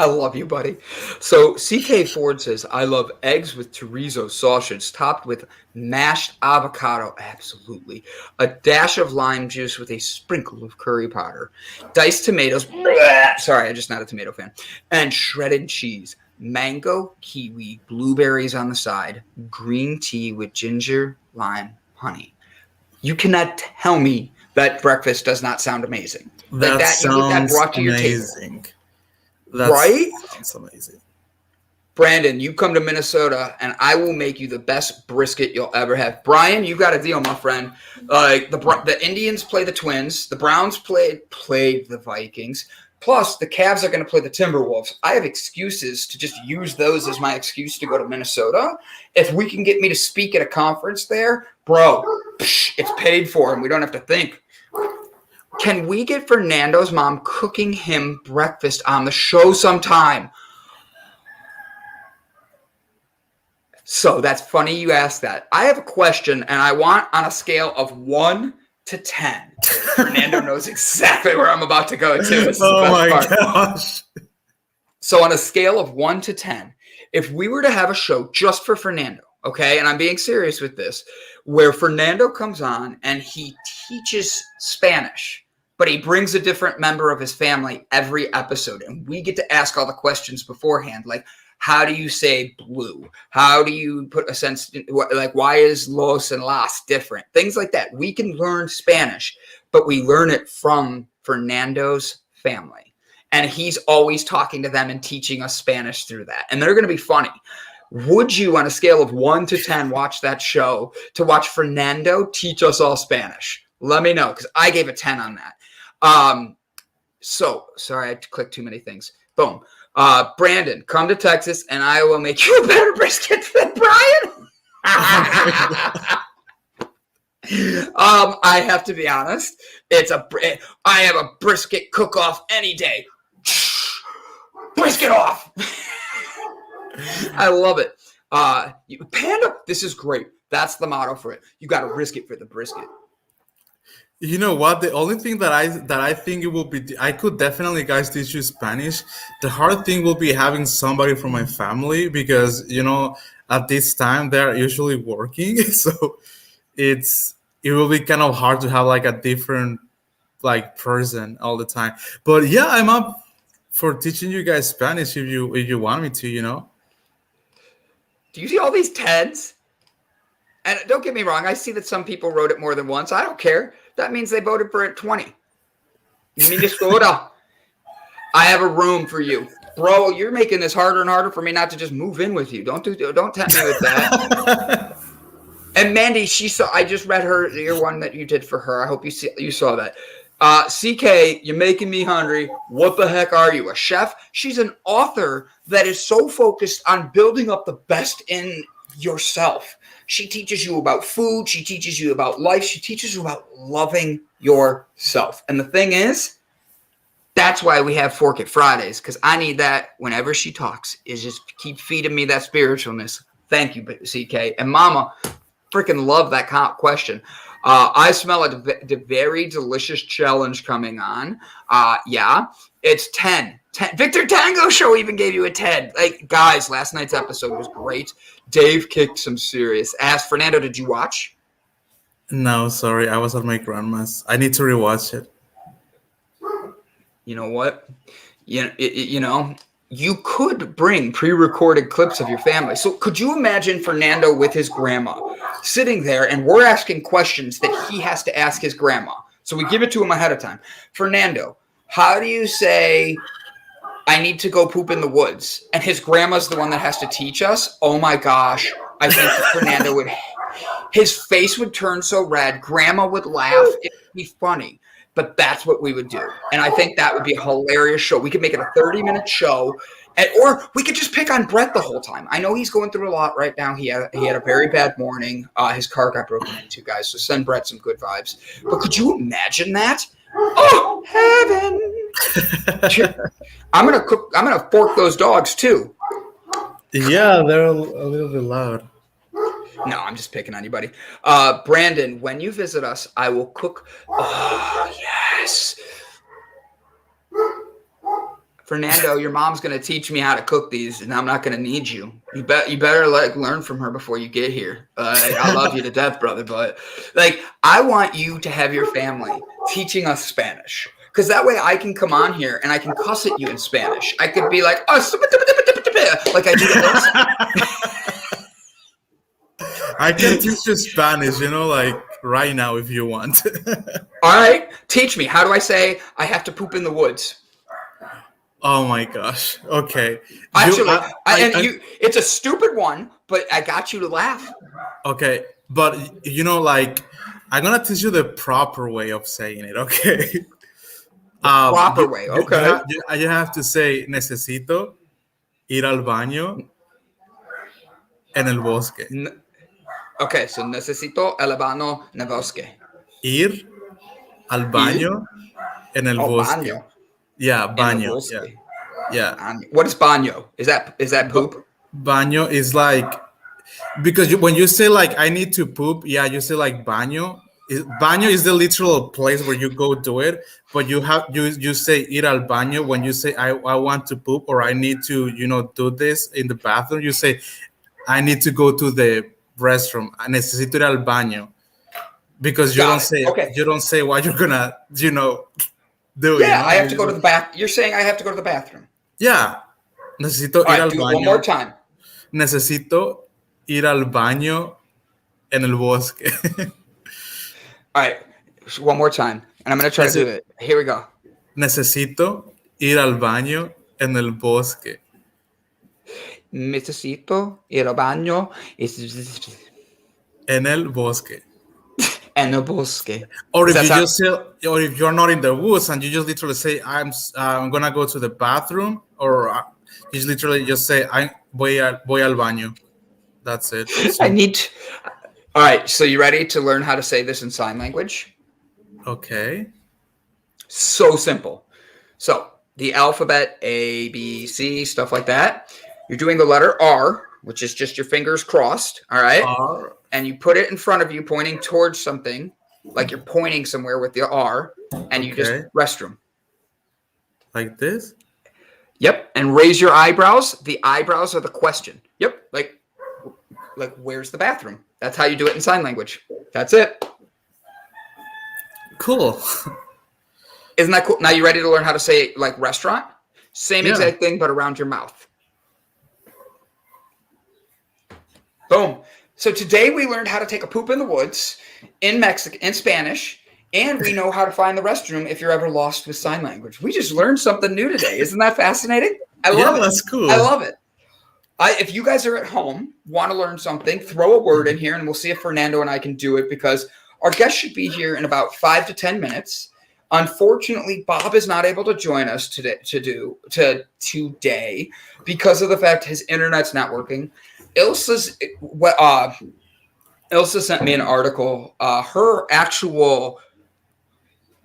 I love you, buddy. So CK Ford says, I love eggs with chorizo sausage topped with mashed avocado. Absolutely. A dash of lime juice with a sprinkle of curry powder. Diced tomatoes. Sorry, I'm just not a tomato fan. And shredded cheese. Mango, kiwi, blueberries on the side. Green tea with ginger, lime, honey. You cannot tell me that breakfast does not sound amazing. That you get that sounds brought to your table. amazing. Right? Sounds amazing. Brandon, you come to Minnesota, and I will make you the best brisket you'll ever have. Brian, you got a deal, my friend. The Indians play the Twins. The Browns played the Vikings. Plus, the Cavs are going to play the Timberwolves. I have excuses to just use those as my excuse to go to Minnesota. If we can get me to speak at a conference there, bro, it's paid for, and we don't have to think. Can we get Fernando's mom cooking him breakfast on the show sometime? So that's funny you asked that. I have a question, and I want on a scale of 1 to 10. Fernando knows exactly where I'm about to go to. This is Oh the my best part. gosh. So on a scale of 1 to 10, if we were to have a show just for Fernando, okay, and I'm being serious with this, where Fernando comes on and he teaches Spanish, but he brings a different member of his family every episode, and we get to ask all the questions beforehand, like, how do you say blue? How do you put a sense, like, why is los and las different? Things like that. We can learn Spanish, but we learn it from Fernando's family. And he's always talking to them and teaching us Spanish through that. And they're going to be funny. Would you, on a scale of 1 to 10, watch that show to watch Fernando teach us all Spanish? Let me know, because I gave a 10 on that. So, sorry, I clicked too many things. Boom. Brandon, come to Texas, and I will make you a better brisket than Brian. I have to be honest. I have a brisket cook-off any day. Brisket off. I love it. Panda, this is great. That's the motto for it. You got to risk it for the brisket. You know what? The only thing that I think it will be, I could definitely, guys, teach you Spanish. The hard thing will be having somebody from my family, because at this time they're usually working, so it will be kind of hard to have like a different like person all the time. But yeah, I'm up for teaching you guys Spanish if you want me to. Do you see all these 10s? And don't get me wrong, I see that some people wrote it more than once. I don't care. That means they voted for it 20. Minnesota. I have a room for you. Bro, you're making this harder and harder for me not to just move in with you. Don't tempt me with that. And Mandy, I just read your one that you did for her. I hope you saw that. CK, you're making me hungry. What the heck are you, a chef? She's an author that is so focused on building up the best in yourself. She teaches you about food. She teaches you about life. She teaches you about loving yourself. And the thing is, that's why we have Fork It Fridays, because I need that whenever she talks, is just keep feeding me that spiritualness. Thank you, CK. And Mama, freaking love that question. I smell a very delicious challenge coming on. Yeah, it's 10 Victor Tango Show even gave you a 10. Like, guys, last night's episode was great. Dave kicked some serious ass. Fernando, did you watch? No, sorry, I was at my grandma's. I need to rewatch it. You know what? You could bring pre-recorded clips of your family. So could you imagine Fernando with his grandma sitting there, and we're asking questions that he has to ask his grandma. So we give it to him ahead of time. Fernando, how do you say, I need to go poop in the woods? And his grandma's the one that has to teach us. Oh my gosh. I think that Fernando would, his face would turn so red. Grandma would laugh. It would be funny. But that's what we would do. And I think that would be a hilarious show. We could make it a 30-minute show. Or we could just pick on Brett the whole time. I know he's going through a lot right now. He had a very bad morning. His car got broken into, guys. So send Brett some good vibes. But could you imagine that? Oh, heaven. I'm gonna fork those dogs too. Yeah, they're a little bit loud. No, I'm just picking on you, buddy. Brandon, when you visit us, I will cook. Oh, yes. Fernando, your mom's going to teach me how to cook these, and I'm not going to need you. You better learn from her before you get here. I love you to death, brother, but I want you to have your family teaching us Spanish, because that way I can come on here and I can cuss at you in Spanish. I could be like, oh, like I do to Ilse. I can teach you Spanish, right now if you want. All right, teach me. How do I say I have to poop in the woods? Oh my gosh. Okay. Actually, it's a stupid one, but I got you to laugh. Okay, but I'm gonna teach you the proper way of saying it. Okay. Proper way. Okay. You have to say necesito ir al baño en el bosque. Okay, so necesito el baño en el bosque. Ir al baño en el bosque. Baño. Yeah, baño. Yeah. What is baño? Is that poop? Baño is because when you say I need to poop, you say baño. Baño is the literal place where you go do it, but you say ir al baño when you say I want to poop or I need to do this in the bathroom. You say I need to go to the restroom. Necesito ir al baño, because you don't say what you're gonna do. Yeah, I have to go to the bath. You're saying I have to go to the bathroom. Yeah. Necesito ir al baño. One more time. Necesito ir al baño en el bosque. All right. One more time. And I'm going to try to do it. Here we go. Necesito ir al baño en el bosque. Necesito ir al baño en el bosque. En el bosque. Or if you're not in the woods and you just literally say I'm gonna go to the bathroom, or you literally just say voy al baño. That's it. So, all right. So you ready to learn how to say this in sign language? Okay. So simple. So the alphabet, A, B, C, stuff like that. You're doing the letter R, which is just your fingers crossed. All right. R. And you put it in front of you, pointing towards something, like you're pointing somewhere with the R, and you just restroom. Like this? Yep. And raise your eyebrows. The eyebrows are the question. Yep. Like where's the bathroom? That's how you do it in sign language. That's it. Cool. Isn't that cool? Now you ready to learn how to say restaurant? Same exact thing, but around your mouth. Boom. So today we learned how to take a poop in the woods in Spanish, and we know how to find the restroom if you're ever lost with sign language. We just learned something new today. Isn't that fascinating? I love it. That's cool. I love it. If you guys are at home, want to learn something, throw a word in here, and we'll see if Fernando and I can do it, because our guest should be here in about 5 to 10 minutes. Unfortunately, Bob is not able to join us today because of the fact his internet's not working. Ilse sent me an article. Her actual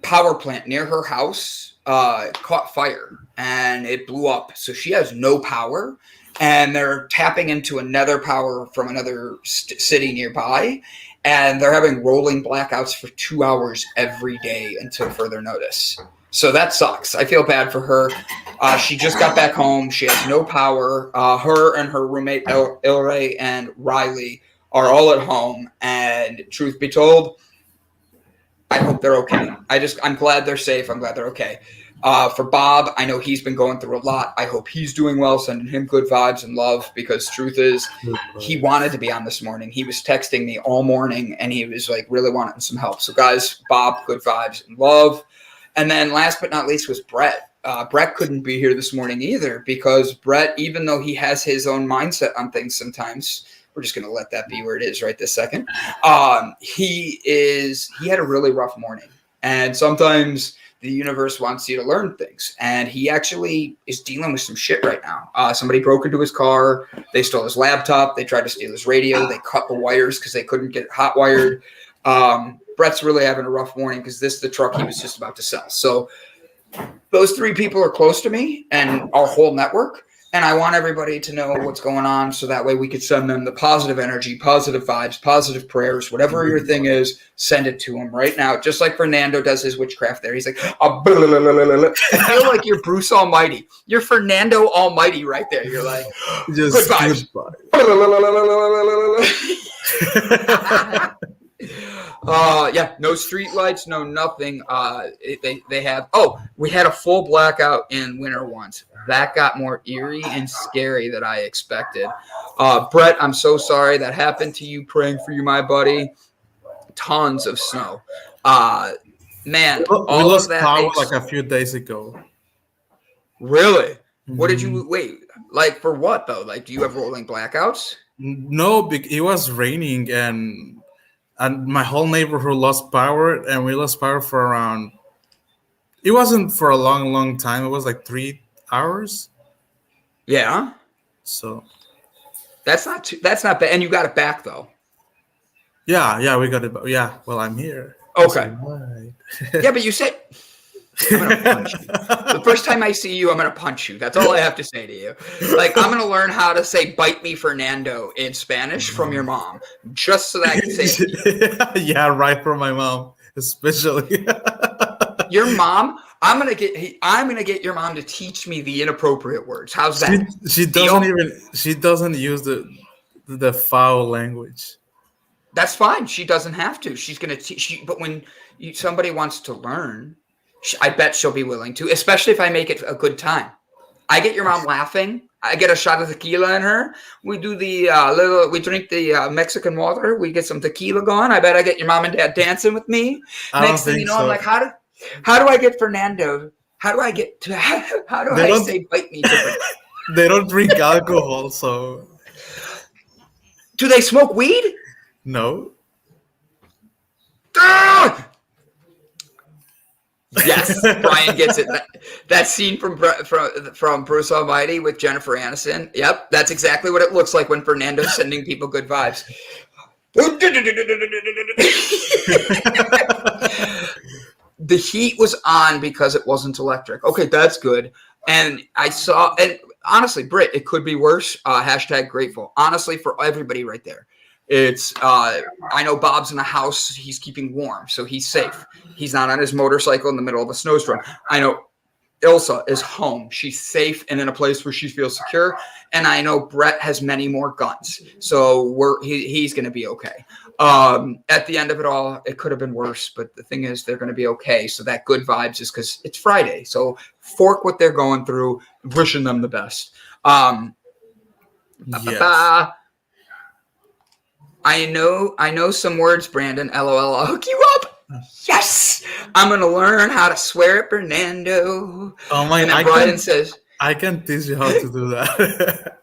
power plant near her house caught fire and it blew up. So she has no power, and they're tapping into another power from another city nearby. And they're having rolling blackouts for 2 hours every day until further notice. So that sucks. I feel bad for her. She just got back home. She has no power. Her and her roommate Ilse and Riley are all at home. And truth be told, I hope they're okay. I'm glad they're safe. I'm glad they're okay. For Bob, I know he's been going through a lot. I hope he's doing well, sending him good vibes and love, because truth is, he wanted to be on this morning. He was texting me all morning, and he was like really wanting some help. So guys, Bob, good vibes and love. And then last but not least was Brett. Brett couldn't be here this morning either, because Brett, even though he has his own mindset on things sometimes, we're just going to let that be where it is right this second. He had a really rough morning, and sometimes the universe wants you to learn things. And he actually is dealing with some shit right now. Somebody broke into his car. They stole his laptop. They tried to steal his radio. They cut the wires because they couldn't get hot wired. Brett's really having a rough morning because this is the truck he was just about to sell. So those three people are close to me and our whole network. And I want everybody to know what's going on, so that way we could send them the positive energy, positive vibes, positive prayers, whatever your thing is, send it to them right now. Just like Fernando does his witchcraft there. He's like, I feel like you're Bruce Almighty. You're Fernando Almighty right there. You're like, just good vibes. Yeah, no street lights, no nothing. We had a full blackout in winter once. That got more eerie and scary than I expected. Brett, I'm so sorry that happened to you. Praying for you, my buddy. Tons of snow. Man, we all lost of that power like a few days ago. Really? What did you wait? Like for what though? Like, do you have rolling blackouts? No, it was raining and my whole neighborhood lost power, and we lost power for around. It wasn't for a long time. It was like 3 hours. Yeah. So that's not bad. And you got it back though. Yeah, we got it. Yeah, well, I'm here. Okay. Right. Yeah, but you said I'm gonna punch you. The first time I see you, I'm gonna punch you. That's all I have to say to you. Like, I'm gonna learn how to say "bite me, Fernando" in Spanish from your mom, just so that I can say it. Yeah, right, from my mom, especially. Your mom. I'm gonna get your mom to teach me the inappropriate words. How's that? She doesn't use the foul language. That's fine. She doesn't have to. She's gonna teach. But when somebody wants to learn, I bet she'll be willing to, especially if I make it a good time. I get your mom laughing. I get a shot of tequila in her. We do we drink the Mexican water. We get some tequila going. I bet I get your mom and dad dancing with me. Next thing you know, I'm like, how do I get Fernando? How do I say bite me different? They don't drink alcohol, so. Do they smoke weed? No. Ah! Yes, Brian gets it. That scene from Bruce Almighty with Jennifer Aniston. Yep, that's exactly what it looks like when Fernando's sending people good vibes. The heat was on because it wasn't electric. Okay, that's good. And honestly, Britt, it could be worse. Hashtag grateful. Honestly, for everybody right there. It's I know Bob's in the house. He's keeping warm, so he's safe. He's not on his motorcycle in the middle of a snowstorm. I know Ilse is home. She's safe and in a place where she feels secure. And I know Brett has many more guns, so he's going to be okay. At the end of it all, it could have been worse, but the thing is, they're going to be okay. So that good vibes is because it's Friday. So fork what they're going through, wishing them the best. Yes. I know some words, Brandon. LOL. I'll hook you up. Yes, I'm gonna learn how to swear at Fernando. Oh my! Brian says, "I can teach you how to do that."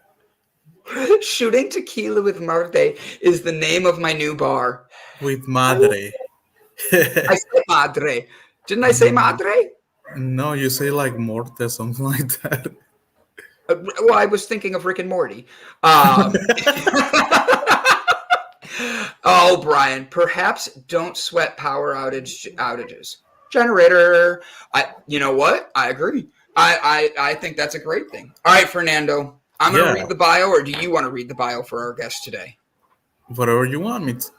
Shooting tequila with Marte is the name of my new bar. With Madre. I said Madre. Didn't I say Madre? No, you say like Morte, something like that. Well, I was thinking of Rick and Morty. Oh, Brian, perhaps don't sweat power outages. Generator. You know what? I agree. I think that's a great thing. All right, Fernando, I'm going to read the bio, or do you want to read the bio for our guest today? Whatever you want me to.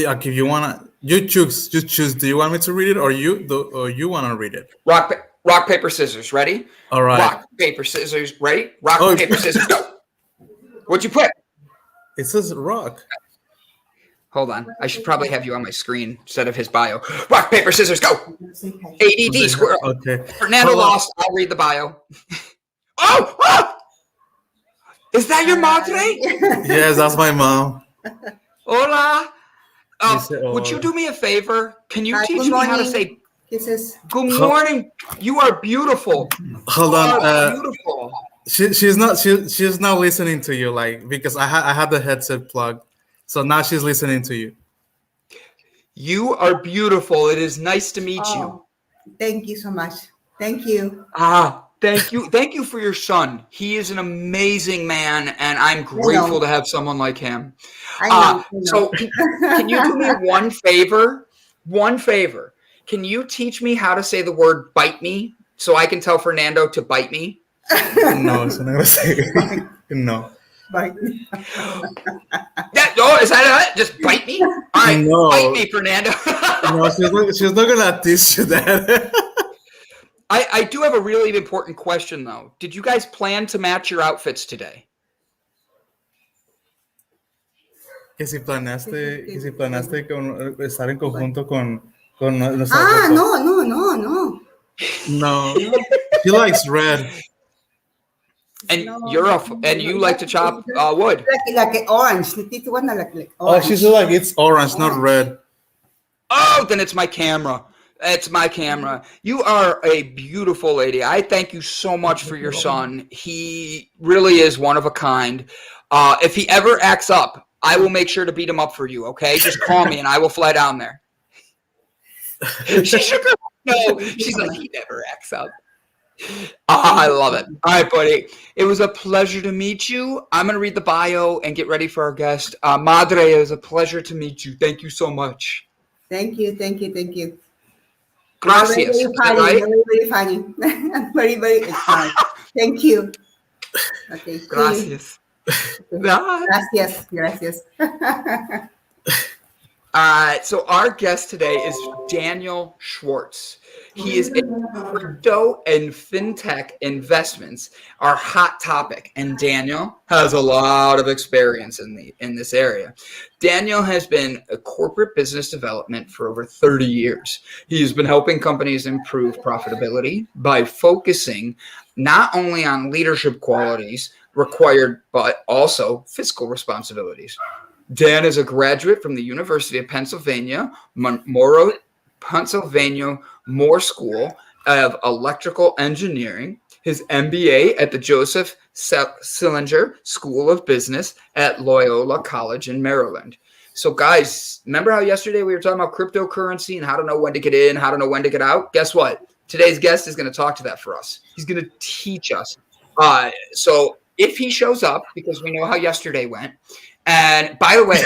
Like, if you want to, you choose. Do you want me to read it, or you want to read it? Rock, Rock, paper, scissors. Ready? All right. Rock, paper, scissors. Ready? Rock, paper, scissors. Go. What'd you put? It says rock. Hold on. I should probably have you on my screen instead of his bio. Rock, paper, scissors. Go. ADD squirrel. Okay. Fernando lost. I'll read the bio. Oh! Is that your madre? Yes, that's my mom. Hola. Dice, Would you do me a favor? Can you Hi, teach good me how to morning. say Kisses. good morning? You are beautiful. Hold You are on. beautiful. She's not listening to you, like, because I had the headset plugged, so now she's listening to you. You are beautiful. It is nice to meet you. Oh, thank you so much. Thank you. Thank you. Thank you for your son. He is an amazing man, and I'm grateful to have someone like him. I know. So can you do me one favor? One favor. Can you teach me how to say the word bite me so I can tell Fernando to bite me? No, it's not gonna say no. Bye. Is that it? Just bite me? All right, No. bite me, Fernando. No, she's not gonna teach you that. I do have a really important question, though. Did you guys plan to match your outfits today? que si planeaste estar en conjunto con nuestra Ah, ropa. no. No. She likes red. And No, you like to chop wood. Like orange. Like orange. Oh, she said like it's orange, not red. Oh, then it's my camera. It's my camera. You are a beautiful lady. I thank you so much for your son. He really is one of a kind. If he ever acts up, I will make sure to beat him up for you, okay? Just call me and I will fly down there. She shook her. No, she's like, he never acts up. I love it. All right, buddy. It was a pleasure to meet you. I'm going to read the bio and get ready for our guest. Madre, it was a pleasure to meet you. Thank you so much. Thank you. Gracias. Very funny. Right? Very funny. Very smart. Thank you. Okay. Gracias. Gracias. So our guest today is Daniel Schwartz. He is in crypto and fintech investments, our hot topic, and Daniel has a lot of experience in this area. Daniel has been a corporate business development for over 30 years. He has been helping companies improve profitability by focusing not only on leadership qualities required, but also fiscal responsibilities. Dan is a graduate from the University of Pennsylvania, Moore School of Electrical Engineering, his MBA at the Joseph Sillinger School of Business at Loyola College in Maryland. So guys, remember how yesterday we were talking about cryptocurrency and how to know when to get in, how to know when to get out? Guess what? Today's guest is going to talk to that for us. He's going to teach us. So if he shows up, because we know how yesterday went, and by the way,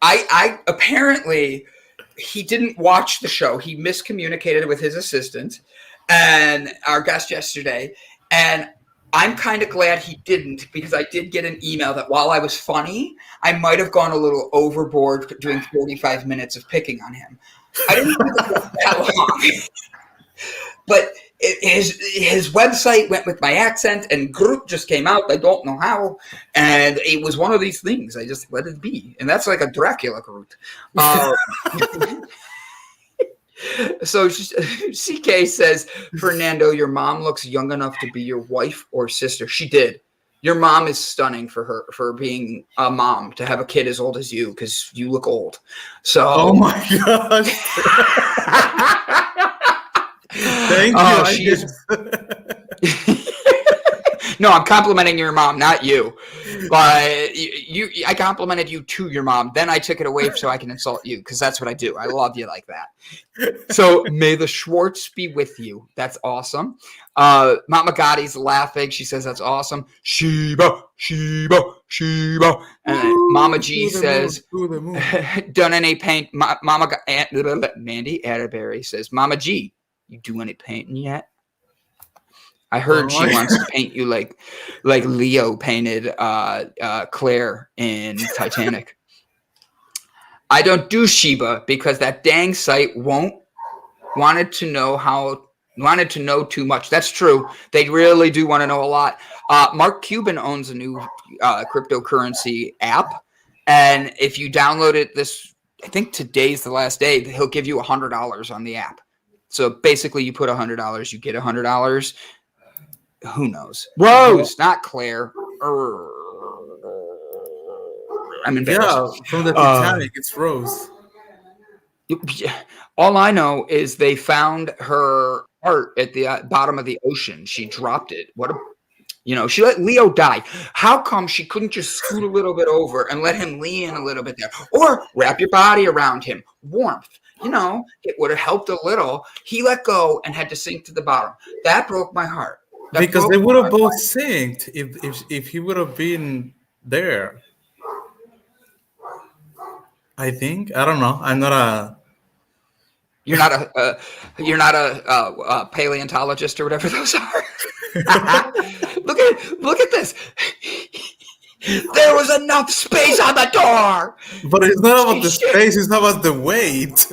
I apparently he didn't watch the show. He miscommunicated with his assistant and our guest yesterday. And I'm kind of glad he didn't, because I did get an email that while I was funny, I might have gone a little overboard doing 45 minutes of picking on him. I didn't think it was that long. But his website went with my accent, and group just came out. I don't know how, and it was one of these things. I just let it be, and that's like a Dracula group. So CK says, Fernando, your mom looks young enough to be your wife or sister. She did. Your mom is stunning for being a mom, to have a kid as old as you, because you look old. So, oh my gosh. Thank you. No, I'm complimenting your mom, not you. But I complimented you to your mom. Then I took it away so I can insult you, because that's what I do. I love you like that. So may the Schwartz be with you. That's awesome. Mama Gotti's laughing. She says that's awesome. Sheba. And Mama G says, done any paint? Mandy Atterbury says, Mama G, you do any painting yet? I heard she wants to paint you like Leo painted Claire in Titanic. I don't do Sheba because that dang site wanted to know how wanted to know too much. That's true. They really do want to know a lot. Mark Cuban owns a new cryptocurrency app, and if you download it I think today's the last day, he'll give you $100 on the app. So basically, you put $100, you get $100. Who knows? Rose, not Claire. I'm embarrassed. Yeah, from the Titanic, it's Rose. All I know is they found her art at the bottom of the ocean. She dropped it. She let Leo die. How come she couldn't just scoot a little bit over and let him lean a little bit there? Or wrap your body around him. Warmth. It would have helped a little. He let go and had to sink to the bottom. That broke my heart. Because they would have both sinked if he would have been there. I think. I don't know. I'm not a. You're not a paleontologist or whatever those are. Look at this. There was enough space on the door. But it's not about the space. It's about the weight.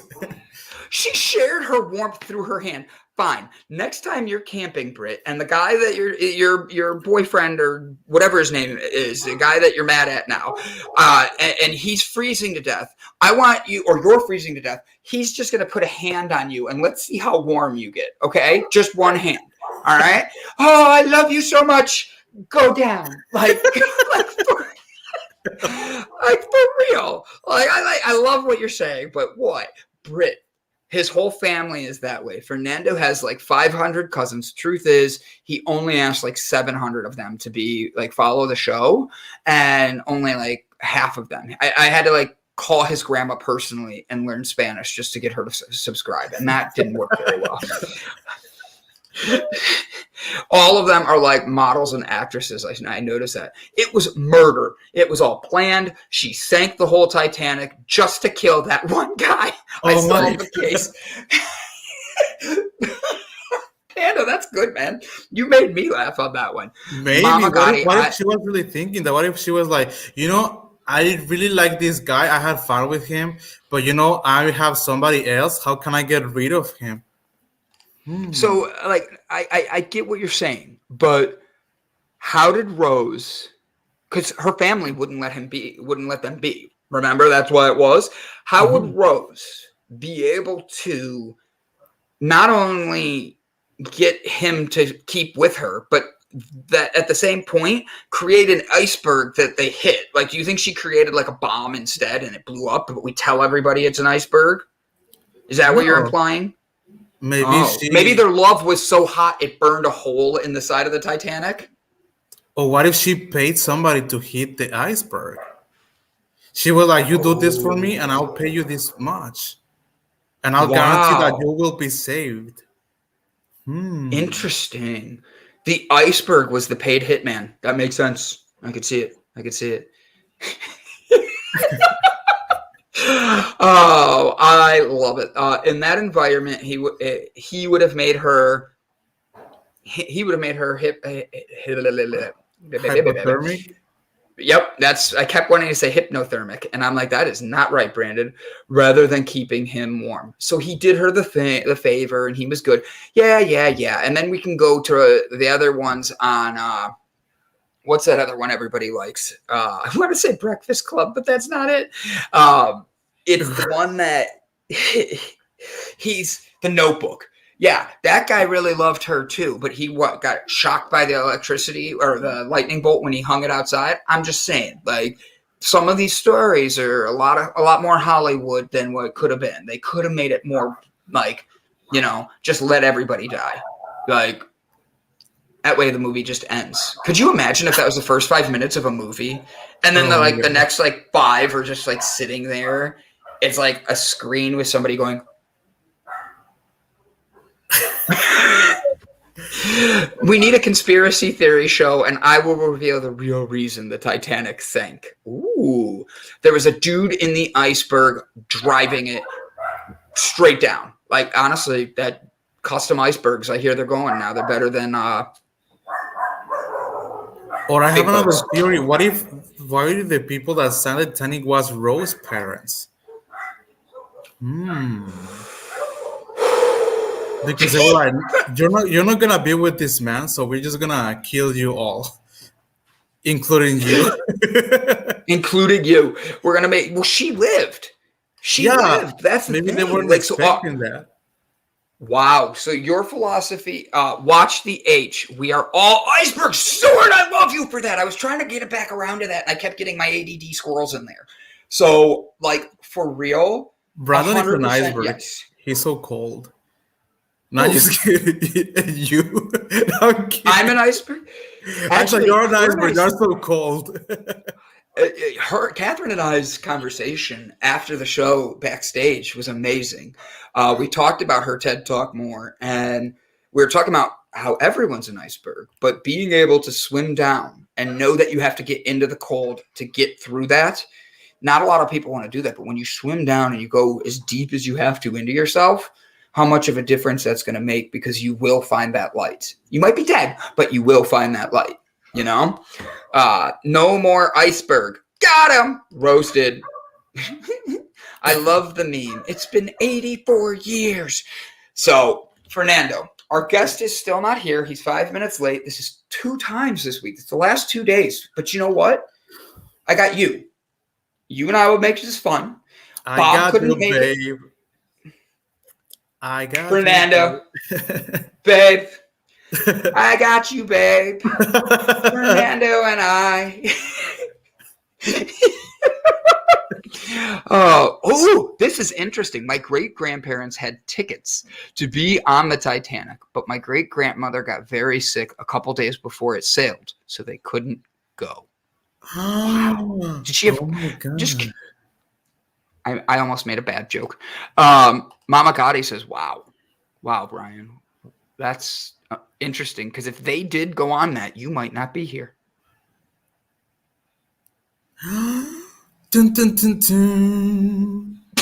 She shared her warmth through her hand. Fine. Next time you're camping, Britt, and the guy that your boyfriend or whatever his name is, the guy that you're mad at now, and he's freezing to death. I want you, or you're freezing to death. He's just going to put a hand on you, and let's see how warm you get. Okay, just one hand. All right. Oh, I love you so much. Go down, like for real. I love what you're saying, but what, Britt? His whole family is that way. Fernando has like 500 cousins. Truth is, he only asked like 700 of them to be like follow the show, and only like half of them. I had to like call his grandma personally and learn Spanish just to get her to subscribe, and that didn't work very well. All of them are like models and actresses. I noticed that. It was murder. It was all planned. She sank the whole Titanic just to kill that one guy. I solved the case. Panda, that's good, man. You made me laugh on that one. Maybe. What if she was really thinking that? What if she was like, I really like this guy. I had fun with him. But, I have somebody else. How can I get rid of him? So, like, I get what you're saying, but how did Rose? Because her family wouldn't let them be. Remember, that's why it was. How would Rose be able to not only get him to keep with her, but that at the same point create an iceberg that they hit? Like, do you think she created like a bomb instead and it blew up, but we tell everybody it's an iceberg? Is that what you're implying? Maybe their love was so hot it burned a hole in the side of the Titanic. Or what if she paid somebody to hit the iceberg? She was like, you do this for me and I'll pay you this much. And I'll guarantee that you will be saved. Interesting. The iceberg was the paid hitman. That makes sense. I could see it. Oh, I love it. In that environment, he would have made her. He would have made her hypothermic. Yep, I kept wanting to say hypnothermic, and I'm like, that is not right, Brandon. Rather than keeping him warm, so he did her the favor, and he was good. Yeah. And then we can go to the other ones on. What's that other one everybody likes? I want to say Breakfast Club, but that's not it. It's the one that he's the Notebook. Yeah, that guy really loved her too, but he got shocked by the electricity or the lightning bolt when he hung it outside. I'm just saying, like, some of these stories are a lot more Hollywood than what it could have been. They could have made it more like, just let everybody die. Like, that way the movie just ends. Could you imagine if that was the first 5 minutes of a movie, and then the next like 5 are just like sitting there? It's like a screen with somebody going. We need a conspiracy theory show, and I will reveal the real reason the Titanic sank. Ooh, there was a dude in the iceberg driving it straight down. Like, honestly, that custom icebergs, I hear they're going now. They're better than. Or I have another theory. What if the people that sank the Titanic was Rose's parents? Because they were like, you're not gonna be with this man, so we're just gonna kill you all, including you. Including you. We're gonna make. Well, she lived. She Yeah, lived. That's the maybe they thing. weren't Like so. expecting that. Wow. So your philosophy, watch the H. We are all icebergs. Sword, I love you for that. I was trying to get it back around to that, and I kept getting my ADD squirrels in there. So, like, for real, Brandon is an 100% iceberg. yes. He's so cold. Not just kidding. You. I'm kidding. I'm an iceberg. Actually, you're an her and iceberg. I- You're so cold. Catherine and I's conversation after the show backstage was amazing. We talked about her TED Talk more, and we were talking about how everyone's an iceberg, but being able to swim down and know that you have to get into the cold to get through that. Not a lot of people want to do that, but when you swim down and you go as deep as you have to into yourself, how much of a difference that's going to make, because you will find that light. You might be dead, but you will find that light. You know, no more iceberg. Got him. Roasted. I love the meme. It's been 84 years. So, Fernando, our guest is still not here. He's 5 minutes late. This is 2 times this week. It's the last 2 days. But you know what? I got you. You and I will make this fun. I Bob got couldn't you, make babe. I got Fernando. you. Babe. I got you, babe. Fernando and I. Oh, this is interesting. My great-grandparents had tickets to be on the Titanic, but my great-grandmother got very sick a couple days before it sailed, so they couldn't go. Oh, Did she have, oh my God. just I almost made a bad joke. Mama Gotti says, wow, Brian, that's interesting, because if they did go on that, you might not be here. Dun, dun, dun, dun. I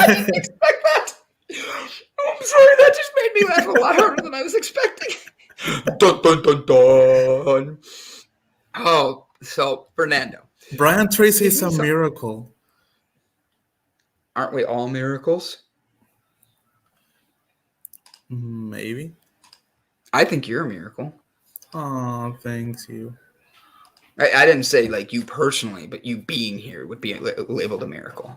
didn't expect that. I'm sorry, that just made me laugh a lot harder than I was expecting. Dun, dun, dun, dun. Oh, so Fernando. Brian Tracy Give is me a some- miracle. Aren't we all miracles? Maybe. I think you're a miracle. Oh, thanks you. I didn't say like you personally, but you being here would be labeled a miracle.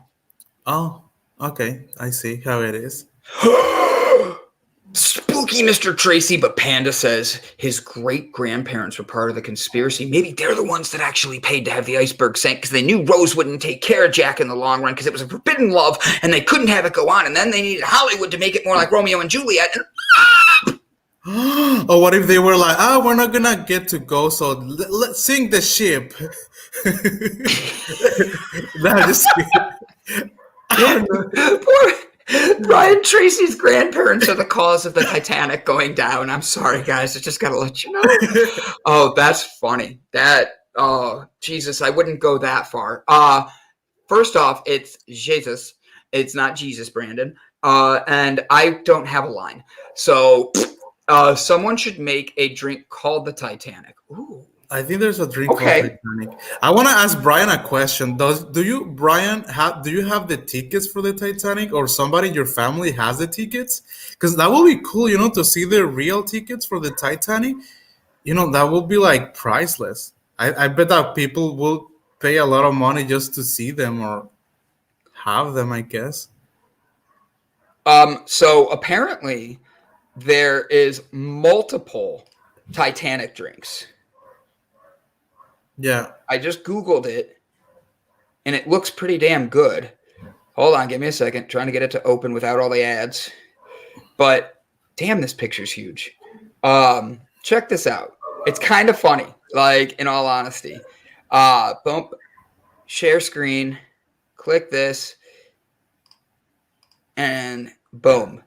Oh, okay. I see how it is. Spooky Mr. Tracy, but Panda says his great-grandparents were part of the conspiracy. Maybe they're the ones that actually paid to have the iceberg sank, because they knew Rose wouldn't take care of Jack in the long run because it was a forbidden love and they couldn't have it go on. And then they needed Hollywood to make it more like Romeo and Juliet. And Oh, what if they were like, we're not gonna get to go, so let's sink the ship. Nah, just kidding. poor Brian Tracy's grandparents are the cause of the Titanic going down. I'm sorry, guys. I just got to let you know. Oh, that's funny. Oh, Jesus, I wouldn't go that far. First off, it's Jesus. It's not Jesus, Brandon. And I don't have a line. So someone should make a drink called the Titanic. Ooh. I think there's a drink Okay. called Titanic. I want to ask Brian a question. Do you have the tickets for the Titanic, or somebody in your family has the tickets? Because that would be cool, to see the real tickets for the Titanic. That would be like priceless. I bet that people will pay a lot of money just to see them or have them, I guess. So apparently there is multiple Titanic drinks. Yeah. I just Googled it, and it looks pretty damn good. Hold on, give me a second. Trying to get it to open without all the ads. But damn, this picture's huge. Check this out. It's kind of funny, like, in all honesty. Boom. Share screen. Click this. And boom.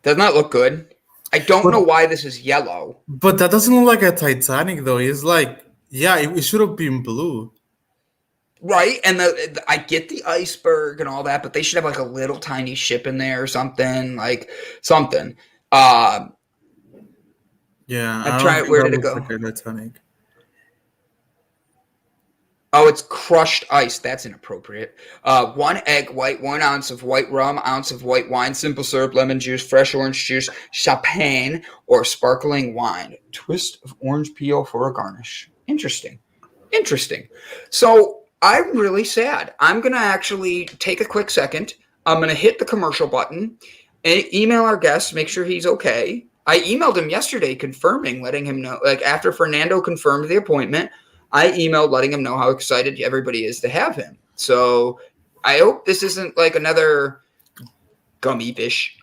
Does not look good. I don't know why this is yellow. But that doesn't look like a Titanic, though. It's like, yeah, it should have been blue. Right, and I get the iceberg and all that, but they should have like a little tiny ship in there or something, like something. Yeah, I'm trying. Where did it go? Like a Titanic. Oh, it's crushed ice. That's inappropriate. 1 egg white, 1 ounce of white rum, ounce of white wine, simple syrup, lemon juice, fresh orange juice, champagne, or sparkling wine. Twist of orange peel for a garnish. Interesting. So I'm really sad. I'm going to actually take a quick second. I'm going to hit the commercial button, email our guest, make sure he's okay. I emailed him yesterday confirming, letting him know, like after Fernando confirmed the appointment, I emailed letting him know how excited everybody is to have him. So I hope this isn't like another gummy fish.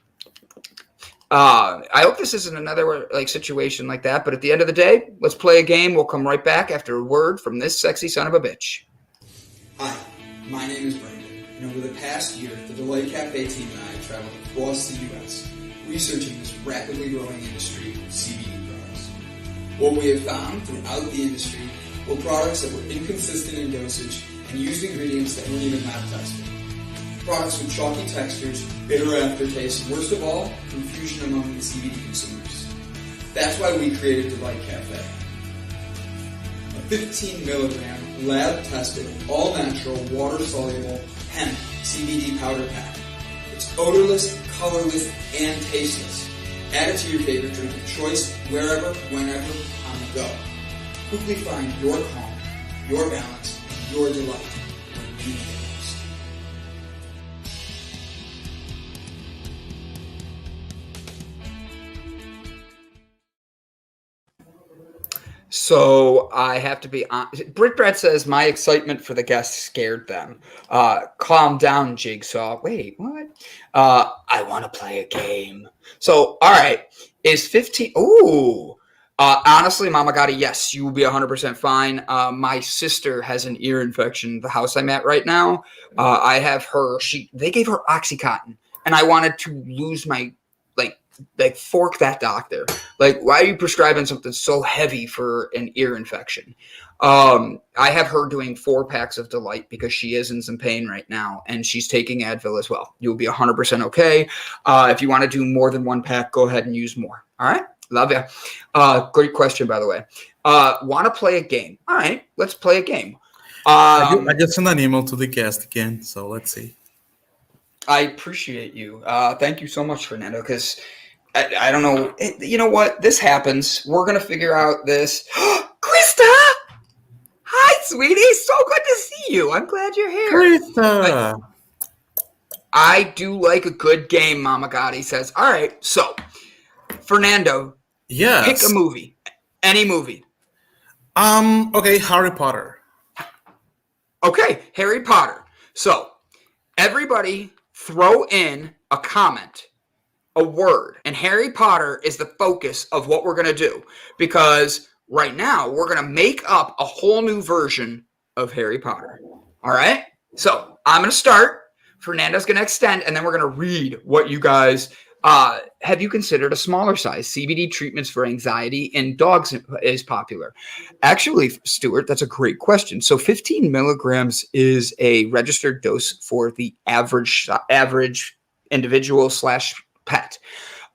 I hope this isn't another like situation like that. But at the end of the day, let's play a game. We'll come right back after a word from this sexy son of a bitch. Hi, my name is Brandon, and over the past year, the Delight Cafe team and I traveled across the U.S. researching this rapidly growing industry of CBD products. What we have found throughout the industry were products that were inconsistent in dosage and used ingredients that weren't even lab tested. Products with chalky textures, bitter aftertaste, and worst of all, confusion among the CBD consumers. That's why we created Delight Cafe. A 15 milligram, lab-tested, all-natural, water-soluble hemp CBD powder pack. It's odorless, colorless, and tasteless. Add it to your favorite drink of choice, wherever, whenever, on the go. Quickly find your calm, your balance, and your delight when you need it most. So I have to be honest. Britt Brett says my excitement for the guests scared them. Calm down, Jigsaw. Wait, what? I want to play a game. So, all right. Is 15... Ooh. Honestly, Mama Gotti, yes, you will be 100% fine. My sister has an ear infection in the house I'm at right now. I have her... They gave her Oxycontin. And I wanted to lose my... Like fork that doctor. Like, why are you prescribing something so heavy for an ear infection? I have her doing 4 packs of Delight because she is in some pain right now, and she's taking Advil as well. You'll be 100% okay. If you want to do more than 1 pack, go ahead and use more. All right? Love ya. Great question, by the way. Want to play a game? All right, let's play a game. I just sent an email to the guest again, so let's see. I appreciate you. Thank you so much, Fernando, because I don't know. You know what? This happens. We're going to figure out this. Krista! Hi, sweetie. So good to see you. I'm glad you're here. Krista! I do like a good game, Mama Gotti says. All right, so, Fernando, Yes. pick a movie. Any movie. Okay, Harry Potter. Okay, Harry Potter. So, everybody throw in a comment, a word, and Harry Potter is the focus of what we're going to do, because right now we're going to make up a whole new version of Harry Potter. All right? So I'm going to start. Fernando's going to extend, and then we're going to read what you guys have you considered a smaller size. CBD treatments for anxiety in dogs is popular. Actually, Stuart, that's a great question. So 15 milligrams is a registered dose for the average individual / pet.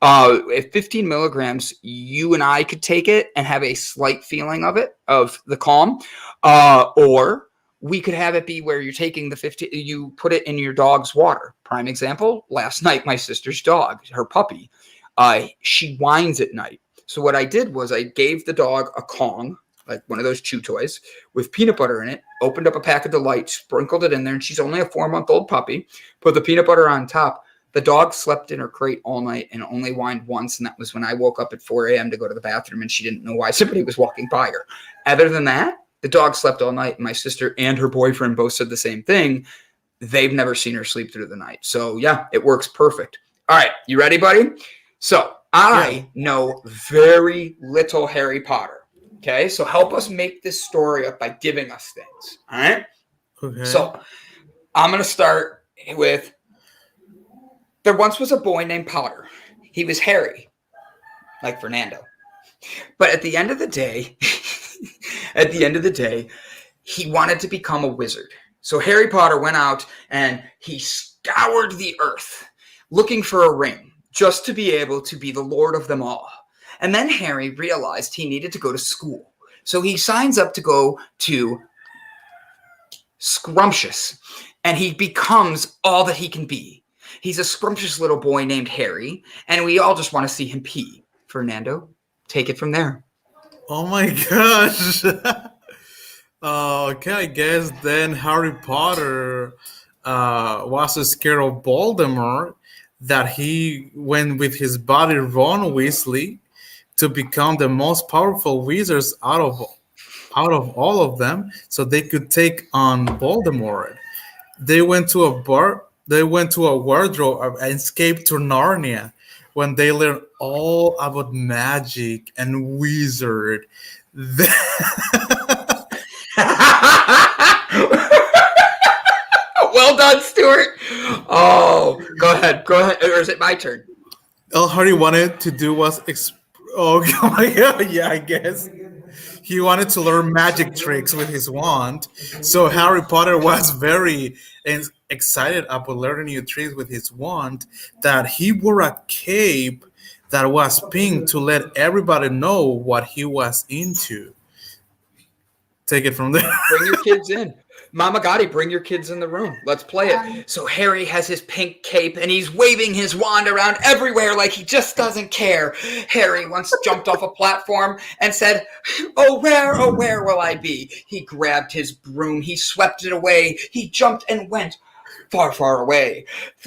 If 15 milligrams, you and I could take it and have a slight feeling of it, of the calm, or we could have it be where you're taking the 15, you put it in your dog's water. Prime example, last night, my sister's dog, her puppy, she whines at night. So what I did was I gave the dog a Kong, like one of those chew toys, with peanut butter in it, opened up a pack of Delight, sprinkled it in there, and she's only a 4-month-old puppy, put the peanut butter on top. The dog slept in her crate all night and only whined once, and that was when I woke up at 4 a.m. to go to the bathroom, and she didn't know why somebody was walking by her. Other than that, the dog slept all night. My sister and her boyfriend both said the same thing. They've never seen her sleep through the night. So, yeah, it works perfect. All right, you ready, buddy? So, I know very little Harry Potter, okay? So, help us make this story up by giving us things, all right? Okay. So, I'm going to start with, there once was a boy named Potter. He was hairy, like Fernando. But at the end of the day, he wanted to become a wizard. So Harry Potter went out and he scoured the earth looking for a ring just to be able to be the lord of them all. And then Harry realized he needed to go to school. So he signs up to go to scrumptious, and he becomes all that he can be. He's a scrumptious little boy named Harry, and we all just want to see him pee. Fernando, take it from there. Oh my gosh. Okay, I guess then Harry Potter was so scared of Voldemort that he went with his buddy Ron Weasley to become the most powerful wizards out of all of them, so they could take on Voldemort. They went to a bar. They went to a wardrobe and escaped to Narnia when they learned all about magic and wizard. Well done, Stuart. Oh, go ahead. Or is it my turn? All Harry wanted to do was oh my god, yeah, I guess. He wanted to learn magic tricks with his wand. So Harry Potter was very excited about learning new tricks with his wand, that he wore a cape that was pink to let everybody know what he was into. Take it from there. Bring your kids in. Mama Gotti, bring your kids in the room. Let's play it. So Harry has his pink cape, and he's waving his wand around everywhere like he just doesn't care. Harry once jumped off a platform and said, oh, where will I be? He grabbed his broom. He swept it away. He jumped and went far, far away.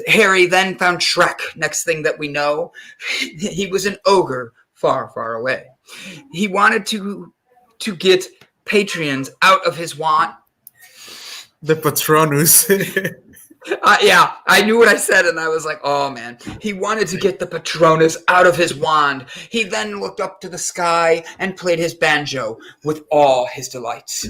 Harry then found Shrek. Next thing that we know, he was an ogre far, far away. He wanted to get Patreons out of his wand. The Patronus. Yeah, I knew what I said, and I was like, oh, man. He wanted to get the Patronus out of his wand. He then looked up to the sky and played his banjo with all his delights.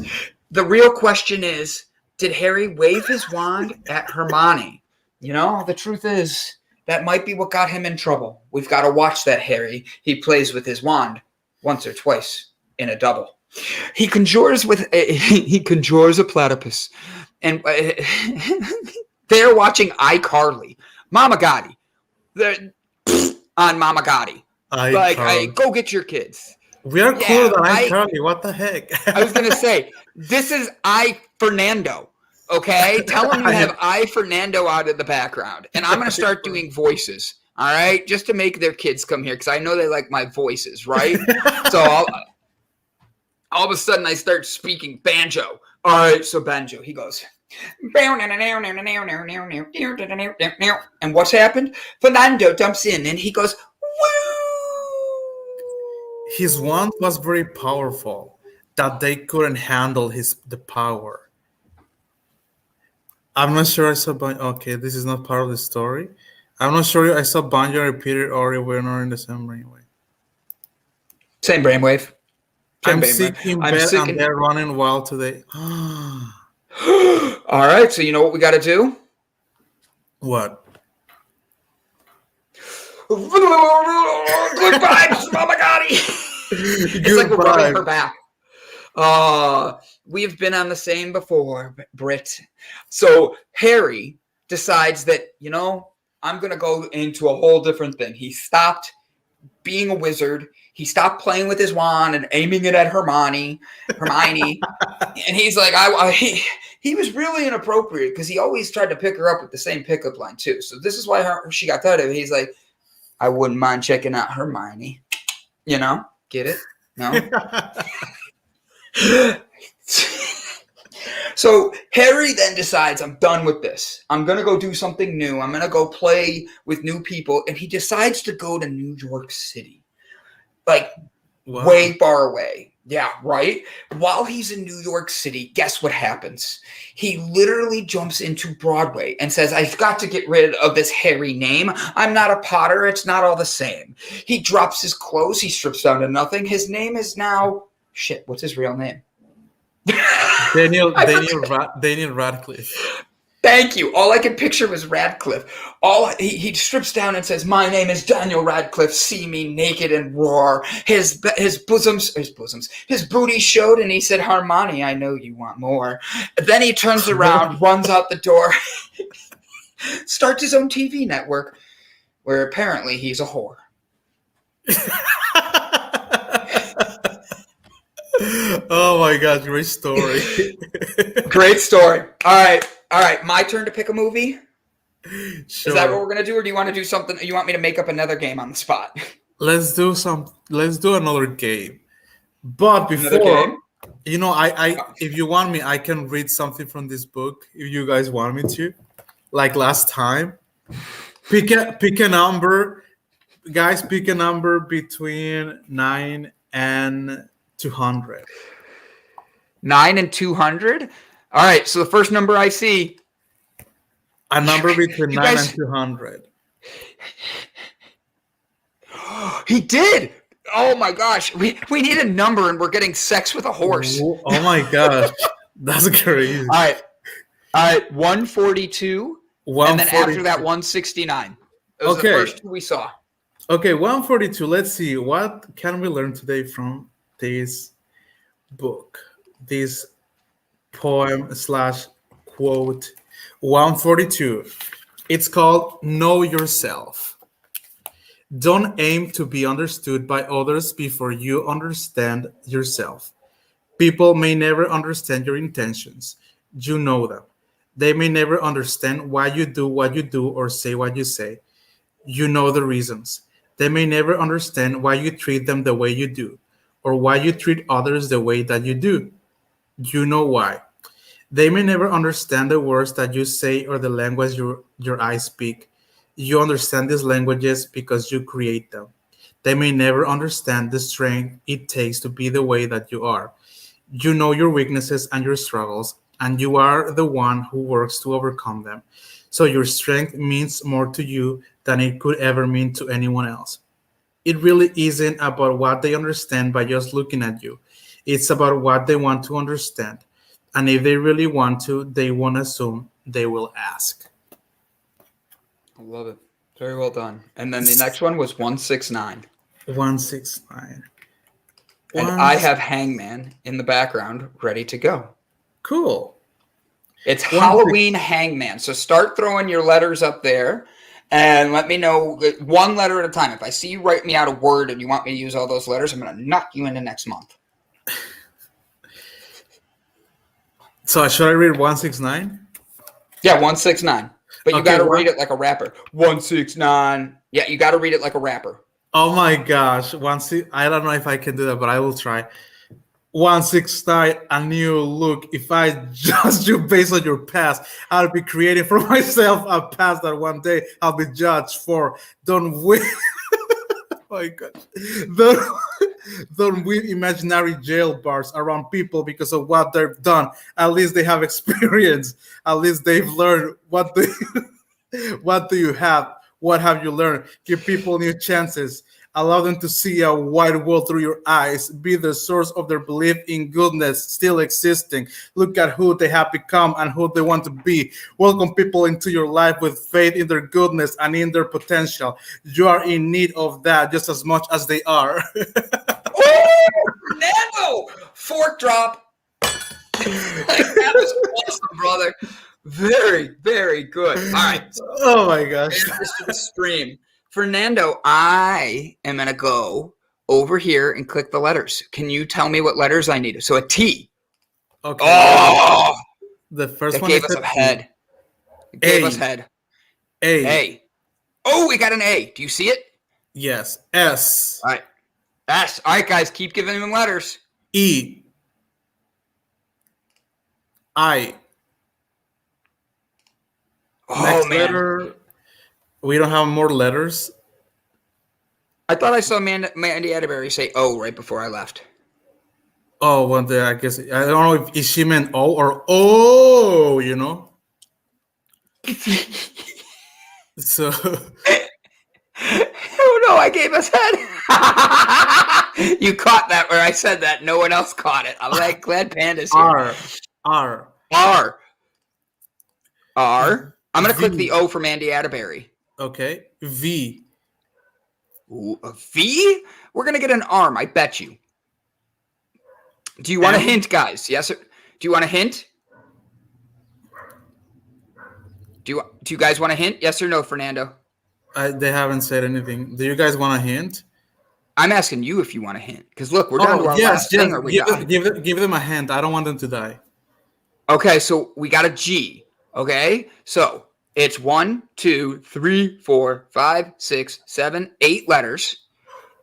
The real question is, did Harry wave his wand at Hermione? You know, the truth is, that might be what got him in trouble. We've got to watch that Harry. He plays with his wand once or twice in a double. He conjures a platypus. And they're watching iCarly. Mama Gotti. They're on Mama Gotti. Go get your kids. We are cooler than iCarly. What the heck? I was going to say, this is Fernando. Okay? Tell him you have Fernando out in the background. And I'm going to start doing voices. All right? Just to make their kids come here, because I know they like my voices, right? So all of a sudden I start speaking banjo. All right, so banjo. He goes. And what's happened? Fernando jumps in and he goes, woo! His wand was very powerful, that they couldn't handle the power. I'm not sure I saw okay, this is not part of the story. I'm not sure I saw Banjo repeated or we're not in the same brainwave. Same brainwave. I'm sick in bed and they're running wild today. All right, so you know what we got to do? What? Good vibes, Mama Gotti. It's like we're rubbing her back. We've been on the same before, Britt. So Harry decides that, I'm going to go into a whole different thing. He stopped being a wizard. He stopped playing with his wand and aiming it at Hermione. And he's like, he was really inappropriate because he always tried to pick her up with the same pickup line too. So this is why she got tired of it. He's like, I wouldn't mind checking out Hermione. Get it? No? So Harry then decides, I'm done with this. I'm going to go do something new. I'm going to go play with new people. And he decides to go to New York City. Way far away. Yeah, right? While he's in New York City, guess what happens? He literally jumps into Broadway and says, I've got to get rid of this Harry name. I'm not a Potter. It's not all the same. He drops his clothes. He strips down to nothing. His name is now... Shit, what's his real name? Daniel Radcliffe. Thank you. All I could picture was Radcliffe. He strips down and says, my name is Daniel Radcliffe. See me naked and roar. His booty showed, and he said, Hermione, I know you want more. Then he turns around, runs out the door, starts his own TV network, where apparently he's a whore. Oh my God, great story. Great story. All right. My turn to pick a movie. Sure. Is that what we're gonna do, or do you want to do something? You want me to make up another game on the spot? Let's do another game. But Another before, game? if you want me, I can read something from this book if you guys want me to. Like last time. Pick a number. Guys, pick a number between 9 and 200. 9 and 200. All right. So the first number I see. A number between You 9 guys- and 200. He did. Oh my gosh. We need a number, and we're getting sex with a horse. Oh my gosh. That's crazy. All right. 142. And then after that, 169. Those are the first two we saw. Okay, 142. Let's see. What can we learn today from this book? This poem / quote. 142. It's called Know Yourself. Don't aim to be understood by others before you understand yourself. People may never understand your intentions. You know them. They may never understand why you do what you do or say what you say. You know the reasons. They may never understand why you treat them the way you do, or why you treat others the way that you do. You know why. They may never understand the words that you say or the language your eyes speak. You understand these languages because you create them. They may never understand the strength it takes to be the way that you are. You know your weaknesses and your struggles, and you are the one who works to overcome them. So your strength means more to you than it could ever mean to anyone else. It really isn't about what they understand by just looking at you. It's about what they want to understand. And if they really want to, they won't assume, they will ask. I love it. Very well done. And then the next one was 169. 169. And I have Hangman in the background ready to go. Cool. It's Halloween Hangman. So start throwing your letters up there and let me know one letter at a time. If I see you write me out a word and you want me to use all those letters, I'm going to knock you into next month. So should I read 169? Yeah, 169. But you Okay, got to read it like a rapper. 169. Yeah, you got to read it like a rapper. Oh my gosh. I don't know if I can do that, but I will try. 169, a new look. If I judge you based on your past, I'll be creating for myself a past that one day I'll be judged for. Don't win. Oh my gosh. Don't win imaginary jail bars around people because of what they've done. At least they have experience. At least they've learned what do you have? What have you learned? Give people new chances. Allow them to see a wide world through your eyes. Be the source of their belief in goodness still existing. Look at who they have become and who they want to be. Welcome people into your life with faith in their goodness and in their potential. You are in need of that just as much as they are. Oh, Fernando! Fork drop. That was awesome, brother. Very, very good. All right. Oh my gosh. This is the stream. Fernando, I am going to go over here and click the letters. Can you tell me what letters I need? So a T. Okay. Oh! The first That one gave is us a head. It gave us head. A. Oh, we got an A. Do you see it? Yes. S. All right. S. All right, guys. Keep giving them letters. E. I. Oh, Next man. letter. We don't have more letters. I thought I saw Mandy Atterbury say O right before I left. Oh, well, I guess I don't know if she meant O or O, you know. So. Oh no, I gave us head. You caught that where I said that. No one else caught it. I'm like glad Panda's here. R. I'm gonna click V. the O for Mandy Atterbury. Okay. V. Ooh, a V? We're gonna get an arm, I bet you. Do you want a hint, guys? Yes or do you want a hint? Do you guys want a hint? Yes or no, Fernando? They haven't said anything. Do you guys want a hint? I'm asking you if you want a hint. Because look, we're down to our last thing. Or we give, got... give them a hint. I don't want them to die. Okay, so we got a G. Okay, so it's 1, 2, 3, 4, 5, 6, 7, 8 letters,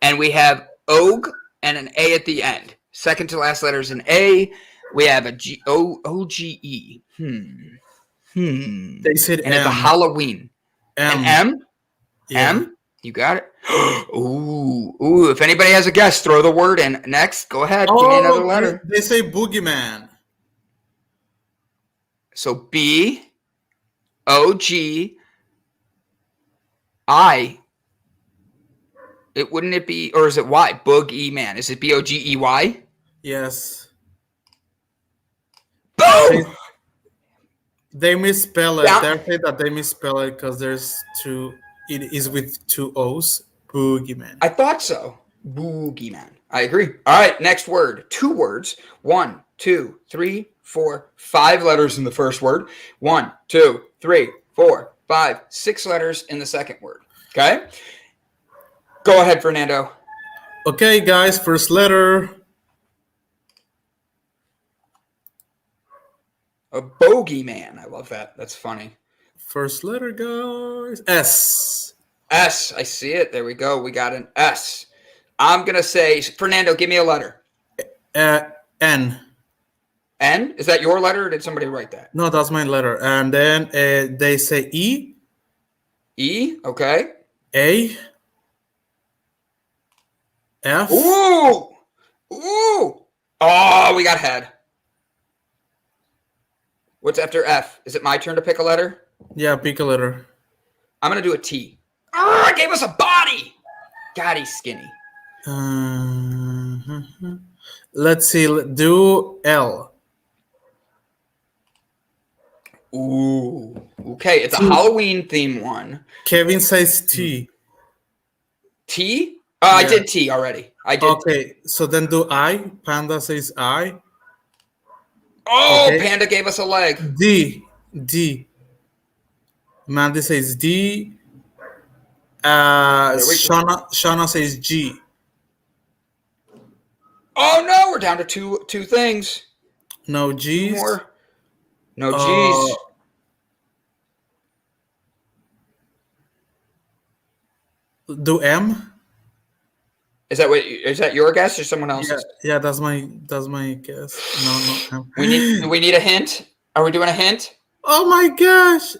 and we have OG and an A at the end. Second to last letter is an A. We have a G O G E. They said And M. it's a Halloween. An M? Yeah. M? You got it. Ooh! If anybody has a guess, throw the word in. Next, go ahead. Give me another letter. They say boogeyman. So B O G I. Wouldn't it be, or is it Y? Boogie man. Is it BOGEY? Yes. Boom! They misspell it. Yeah. They're saying that they misspell it because there's two. It is with 2 O's. Boogeyman. I thought so. Boogeyman. I agree. All right, next word. 2 words. 1, 2, 3, 4, 5 letters in the first word. 1, 2, 3, 4, 5, 6 letters in the second word. Okay? Go ahead, Fernando. Okay, guys. First letter. A bogeyman. I love that. That's funny. First letter, guys. S. S. I see it. There we go. We got an S. I'm going to say, Fernando, give me a letter. N. N? Is that your letter or did somebody write that? No, that's my letter. And then they say E. E? Okay. A. F. Ooh! Ooh! Oh, we got head. What's after F? Is it my turn to pick a letter? Yeah, pick a letter. I'm going to do a T. Oh, it gave us a body! God, he's skinny. Let's see. Do L. Ooh. Okay, it's a Halloween theme one. Kevin says T. T? Oh, I Yeah. did T already. I did. Okay, so then do I. Panda says I. Oh, Okay. Panda gave us a leg. D. Mandy says D. There we go. Shauna says G. Oh no, we're down to two things. No 2 G's. more. No G's. Do M. Is that your guess or someone else's? Yeah, that's my guess. No M. We need a hint. Are we doing a hint? Oh my gosh.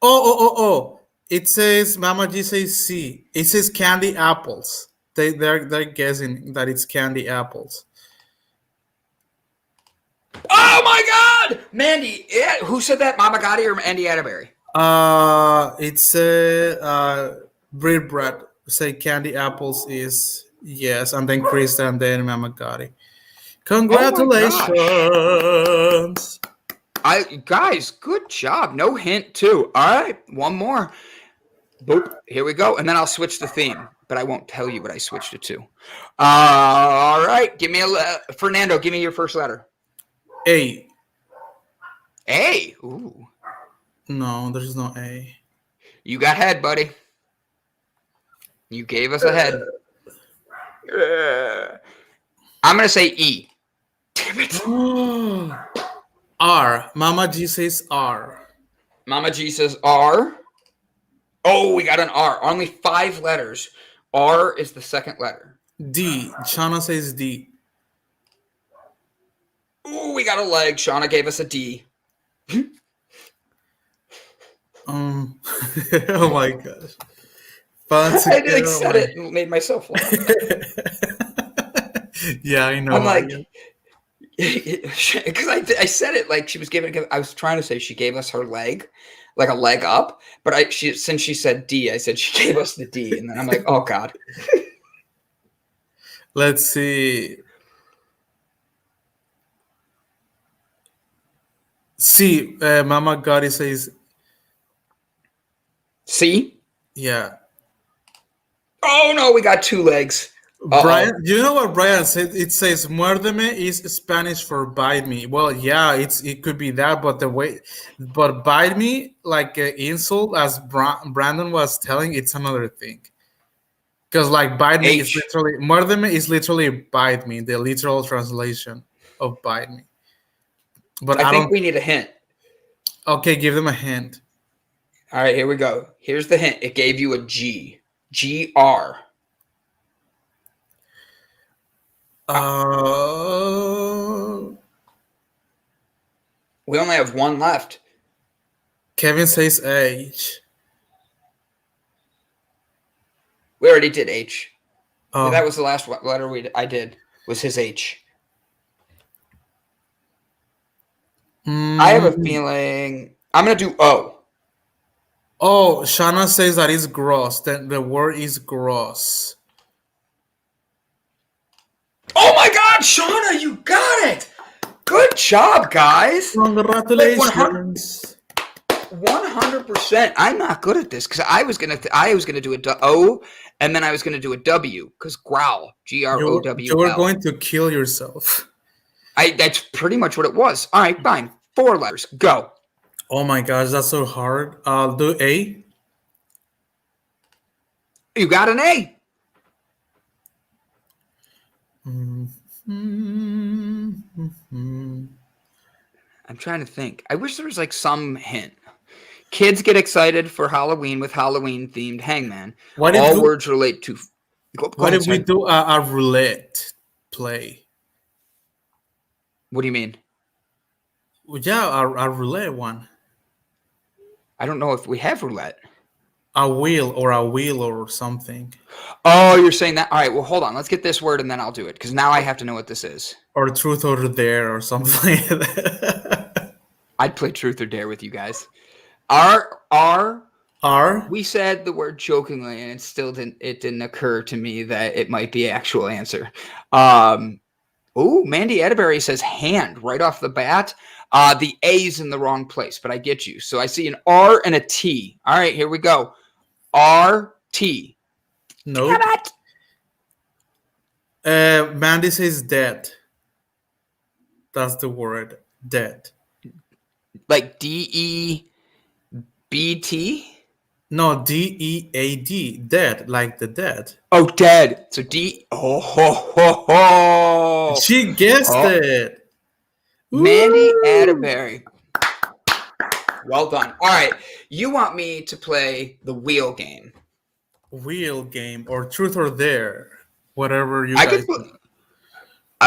Oh. It says Mama G says C. It says candy apples. They're guessing that it's candy apples. Oh my God, Mandy! Yeah, who said that? Mama Gotti or Andy Atterbury? It's Brad say candy apples is yes, and then Chris and then Mama Gotti. Congratulations! Guys, good job. No hint too. All right, one more. Boop. Here we go, and then I'll switch the theme, but I won't tell you what I switched it to. All right, give me Fernando. Give me your first letter. A. A. Ooh. No, there's no A. You got head, buddy. You gave us a head. I'm gonna say E. Damn it. R. Mama G says R. Mama G says R. Oh, we got an R. Only 5 letters. R is the second letter. D. Shauna says D. Ooh, we got a leg. Shauna gave us a D. Oh my gosh. Fancy I like said it and made myself laugh. Yeah, I know. I'm like, because I said it like she was giving. I was trying to say she gave us her leg, like a leg up. But since she said D, I said she gave us the D, and then I'm like, oh God. Let's see. C. Mama Gotti says C. yeah. Oh no, we got 2 legs. Uh-oh. Brian, you know what Brian said? It says "muérdeme" is Spanish for "bite me." Well, yeah, it could be that, but "bite me" like insult, as Brandon was telling, it's another thing. Because like bite me is H. literally muérdeme is literally bite me, the literal translation of bite me. But I I think don't. we need a hint. Okay, give them a hint. All right, here we go. Here's the hint. It gave you a G. G-R. We only have one left. Kevin says H. We already did H. Oh. That was the last letter I did, was his H. I have a feeling I'm going to do O. Oh, Shana says that is gross. Then the word is gross. Oh my God, Shauna, you got it! Good job, guys. Congratulations. 100%. I'm not good at this because I was gonna do a O and then I was gonna do a W because growl, G-R-O-W-L. You were going to kill yourself. That's pretty much what it was. All right, fine. 4 letters. Go. Oh my gosh, that's so hard. I'll do A. You got an A. I'm trying to think. I wish there was like some hint. Kids get excited for Halloween with Halloween-themed Hangman. All words relate to... What if we do a roulette play? What do you mean? Yeah, a roulette one. I don't know if we have roulette. A wheel or something. Oh, you're saying that? All right, well, hold on. Let's get this word and then I'll do it because now I have to know what this is. Or truth or dare or something. I'd play truth or dare with you guys. We said the word jokingly, and it didn't occur to me that it might be actual answer. Mandy Atterbury says hand right off the bat. The A's in the wrong place, but I get you. So I see an R and a T. All right, here we go. R-T. No. Mandy says dead. That's the word. Dead. Like D-E-B-T? No, D-E-A-D. Dead, like the dead. Oh, dead. So D. Oh, ho, ho, ho. She guessed it. Mandy Atterbury. Well done. All right. You want me to play the wheel game. Wheel game or truth or dare. Whatever you guys do.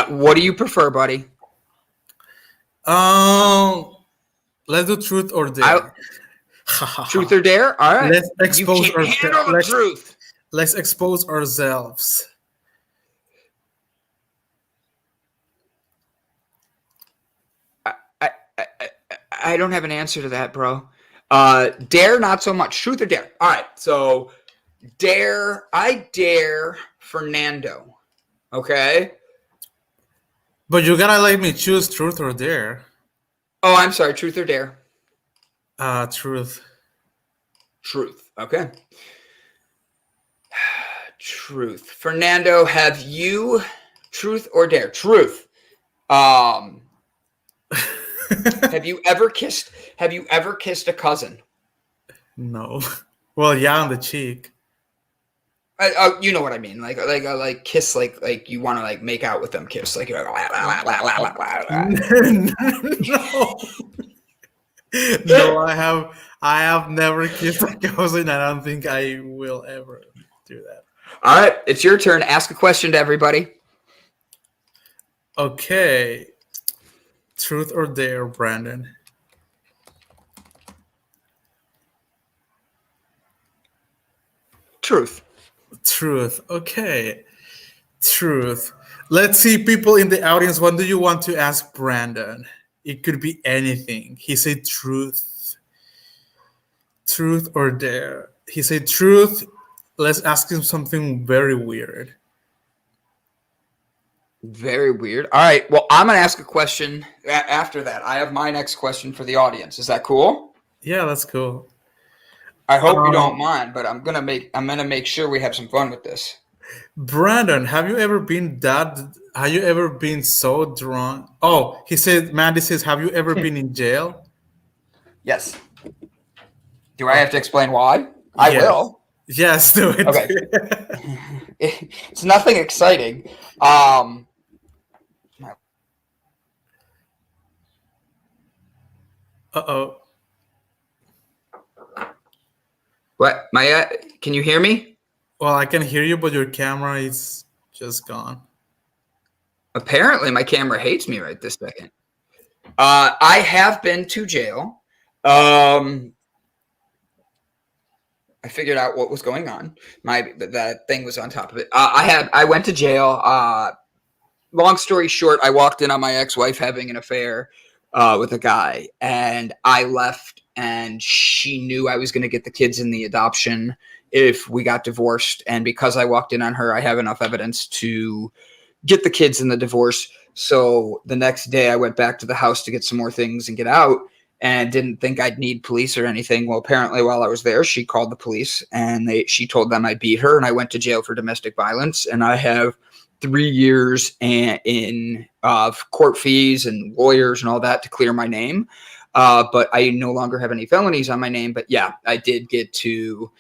What do you prefer, buddy? Let's do truth or dare. Truth or dare? All right. Let's expose you can't handle the truth. Let's expose ourselves. I don't have an answer to that, bro. Dare, not so much. Truth or dare? All right. So, dare. I dare Fernando. Okay? But you gotta let me choose truth or dare. Oh, I'm sorry. Truth or dare? Truth. Truth. Okay. Truth. Fernando, have you truth or dare? Truth. Have you ever kissed a cousin? No. Well, yeah, on the cheek. You know what I mean, like kiss, like you want to like make out with them, kiss, like you're like, No, I have never kissed a cousin. I don't think I will ever do that. All right, it's your turn. Ask a question to everybody. Okay. Truth or dare, Brandon? Truth. Truth. Okay. Truth. Let's see, people in the audience. What do you want to ask Brandon? It could be anything. He said truth. Truth or dare? He said truth. Let's ask him something very weird. Very weird. All right. Well, I'm going to ask a question after that. I have my next question for the audience. Is that cool? Yeah, that's cool. I hope you don't mind, but I'm gonna make sure we have some fun with this. Brandon, have you ever been so drunk? Oh, he said, Mandy says, have you ever been in jail? Yes. Do I have to explain why? I will. Yes, do it. Okay. It's nothing exciting. Uh Uh-oh. What? Can you hear me? Well, I can hear you, but your camera is just gone. Apparently, my camera hates me right this second. I have been to jail. I figured out what was going on. That thing was on top of it. I went to jail. Long story short, I walked in on my ex-wife having an affair with a guy, and I left, and she knew I was going to get the kids in the adoption if we got divorced. And because I walked in on her, I have enough evidence to get the kids in the divorce. So the next day I went back to the house to get some more things and get out, and didn't think I'd need police or anything. Well, apparently while I was there, she called the police, and she told them I beat her, and I went to jail for domestic violence. And I have 3 years in court fees and lawyers and all that to clear my name. But I no longer have any felonies on my name. But yeah, I did go to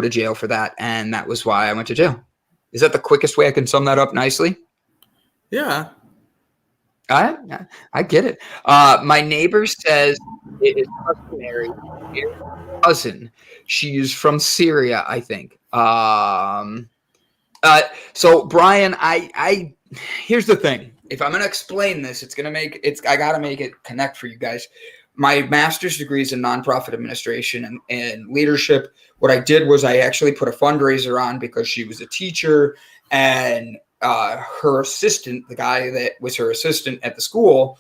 jail for that. And that was why I went to jail. Is that the quickest way I can sum that up nicely? Yeah. I get it. My neighbor says it is customary. Cousin. She's from Syria, I think. So Brian, I here's the thing. If I'm gonna explain this, I gotta make it connect for you guys. My master's degree is in nonprofit administration and leadership. What I did was I actually put a fundraiser on because she was a teacher, and her assistant, the guy that was her assistant at the school,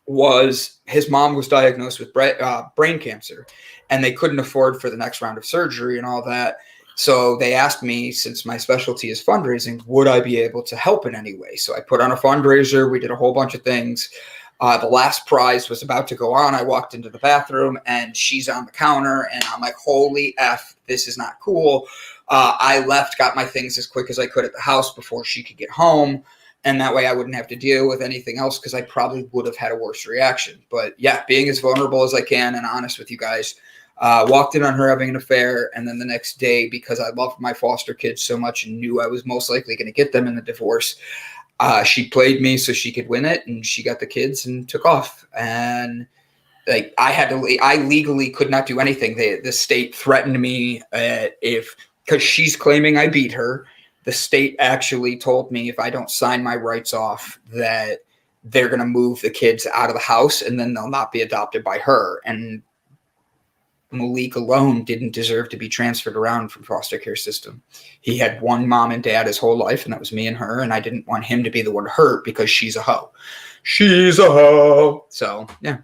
his mom was diagnosed with brain cancer, and they couldn't afford for the next round of surgery and all that. So they asked me, since my specialty is fundraising, would I be able to help in any way? So I put on a fundraiser. We did a whole bunch of things. The last prize was about to go on. I walked into the bathroom, and she's on the counter, and I'm like, holy F, this is not cool. I left, got my things as quick as I could at the house before she could get home. And that way I wouldn't have to deal with anything else, because I probably would have had a worse reaction. But yeah, being as vulnerable as I can and honest with you guys, walked in on her having an affair. And then the next day, because I loved my foster kids so much and knew I was most likely going to get them in the divorce, she played me so she could win it, and she got the kids and took off. And like I legally could not do anything. The state threatened me because she's claiming I beat her. The state actually told me if I don't sign my rights off, that they're going to move the kids out of the house, and then they'll not be adopted by her. And Malik alone didn't deserve to be transferred around from foster care system. He had one mom and dad his whole life, and that was me and her. And I didn't want him to be the one hurt because she's a hoe. She's a hoe. So yeah,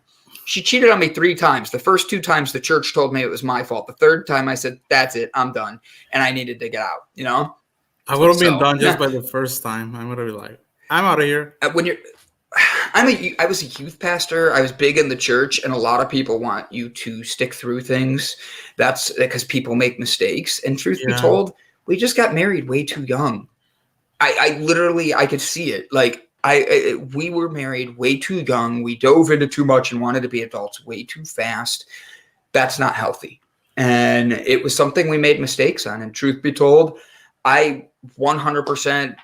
she cheated on me 3 times. The first 2 times the church told me it was my fault. The third time I said, that's it, I'm done. And I needed to get out, you know? I would have been done just by the first time. I'm gonna be like, I'm out of here. I was a youth pastor. I was big in the church, and a lot of people want you to stick through things. That's because people make mistakes. And truth be told, we just got married way too young. I could see it. Like we were married way too young. We dove into too much and wanted to be adults way too fast. That's not healthy. And it was something we made mistakes on. And truth be told, I 100%,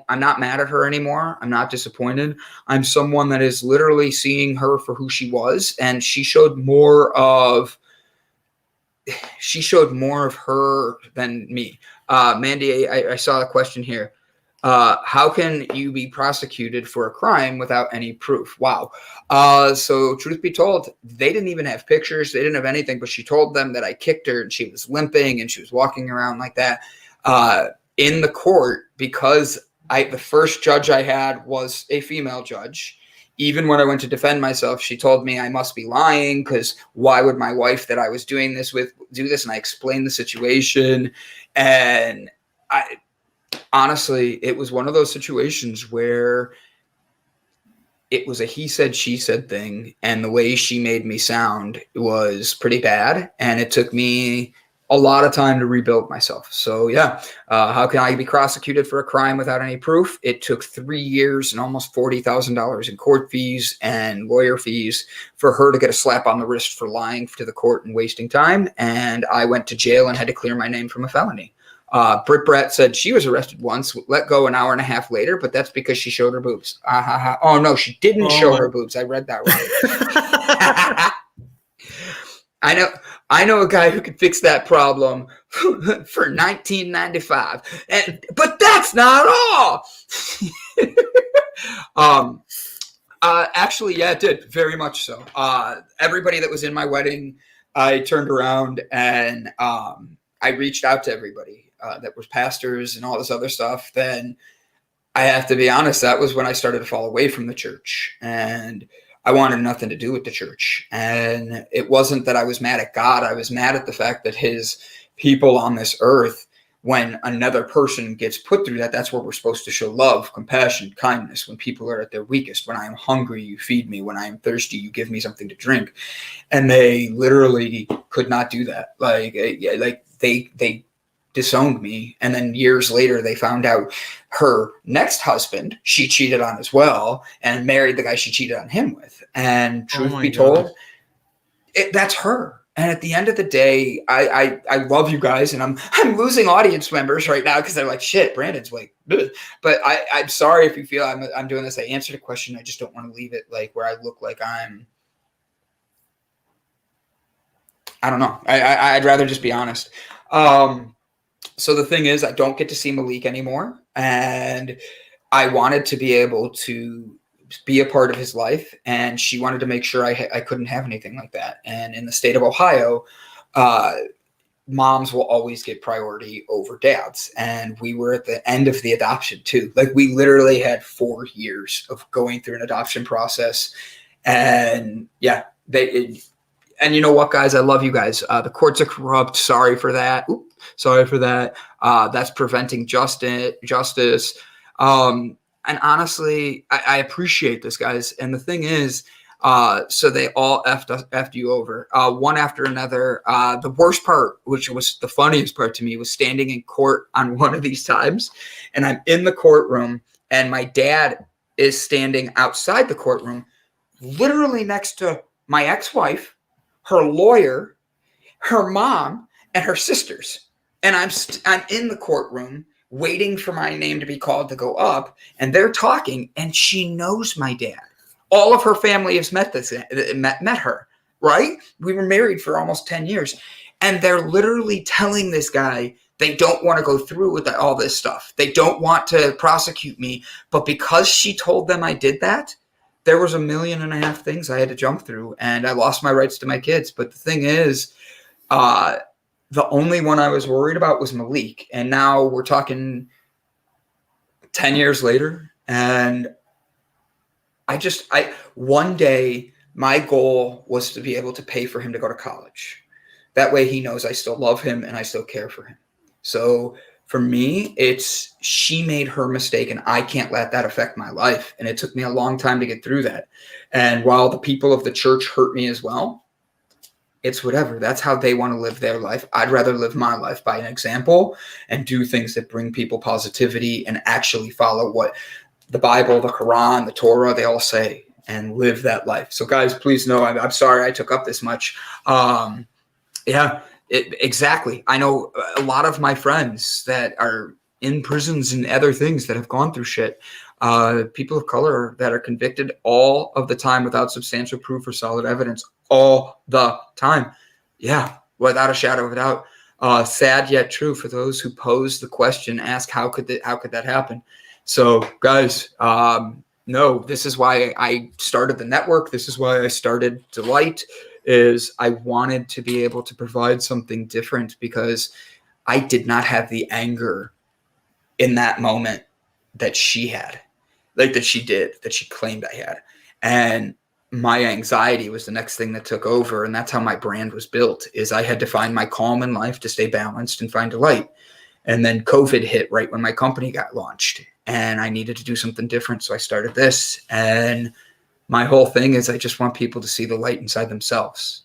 I'm not mad at her anymore. I'm not disappointed. I'm someone that is literally seeing her for who she was. And she showed more of her than me. Mandy, I saw a question here. How can you be prosecuted for a crime without any proof? Wow. So truth be told, they didn't even have pictures. They didn't have anything, but she told them that I kicked her and she was limping and she was walking around like that. In the court, because the first judge I had was a female judge. Even when I went to defend myself, she told me I must be lying, because why would my wife that I was doing this with do this? And I explained the situation. And honestly, it was one of those situations where it was a he said, she said thing. And the way she made me sound was pretty bad. And it took me a lot of time to rebuild myself. So yeah, how can I be prosecuted for a crime without any proof? It took 3 years and almost $40,000 in court fees and lawyer fees for her to get a slap on the wrist for lying to the court and wasting time. And I went to jail and had to clear my name from a felony. Britt Brett said she was arrested once, let go an hour and a half later, but that's because she showed her boobs. Oh no, she didn't show her boobs. I read that wrong. I know a guy who could fix that problem for $19.95, but that's not all. Actually, yeah, it did very much so. Everybody that was in my wedding, I turned around and I reached out to everybody that was pastors and all this other stuff. Then I have to be honest, that was when I started to fall away from the church, and I wanted nothing to do with the church. And it wasn't that I was mad at God. I was mad at the fact that his people on this earth, when another person gets put through that, that's where we're supposed to show love, compassion, kindness. When people are at their weakest, when I am hungry, you feed me. When I am thirsty, you give me something to drink. And they literally could not do that. Like they disowned me. And then years later, they found out her next husband, she cheated on as well, and married the guy she cheated on him with. And truth be told, that's her. And at the end of the day, I love you guys, and I'm losing audience members right now because they're like, shit, Brandon's like, ugh. But I'm sorry if you feel I'm doing this. I answered a question. I just don't want to leave it like where I look like I don't know. I'd rather just be honest. So the thing is, I don't get to see Malik anymore, and I wanted to be able to be a part of his life, and she wanted to make sure I couldn't have anything like that. And in the state of Ohio, moms will always get priority over dads, and we were at the end of the adoption too. Like, we literally had 4 years of going through an adoption process, and yeah, and you know what, guys, I love you guys. The courts are corrupt. Sorry for that. Sorry for that. That's preventing justice. And honestly, I appreciate this, guys. And the thing is, so they all effed you over, one after another. The worst part, which was the funniest part to me, was standing in court on one of these times. And I'm in the courtroom, and my dad is standing outside the courtroom, literally next to my ex-wife, her lawyer, her mom, and her sisters. And I'm in the courtroom waiting for my name to be called to go up, and they're talking, and she knows my dad. All of her family has met her, right? We were married for almost 10 years, and they're literally telling this guy they don't want to go through with all this stuff. They don't want to prosecute me, but because she told them I did that, there was 1.5 million things I had to jump through, and I lost my rights to my kids. But the thing is, the only one I was worried about was Malik. And now we're talking 10 years later. And one day my goal was to be able to pay for him to go to college. That way he knows I still love him and I still care for him. So for me, she made her mistake, and I can't let that affect my life. And it took me a long time to get through that. And while the people of the church hurt me as well, it's whatever. That's how they want to live their life. I'd rather live my life by an example and do things that bring people positivity and actually follow what the Bible, the Quran, the Torah, they all say, and live that life. So guys, please know, I'm sorry I took up this much. Exactly. I know a lot of my friends that are in prisons and other things that have gone through shit. People of color that are convicted all of the time without substantial proof or solid evidence, all the time. Yeah, without a shadow of a doubt. Sad yet true for those who pose the question, ask how could that happen? So guys, no, this is why I started the network. This is why I started Delight, is I wanted to be able to provide something different, because I did not have the anger in that moment that she had, like that she claimed I had. And my anxiety was the next thing that took over. And that's how my brand was built, is I had to find my calm in life to stay balanced and find delight. And then COVID hit right when my company got launched, and I needed to do something different. So I started this, and my whole thing is I just want people to see the light inside themselves.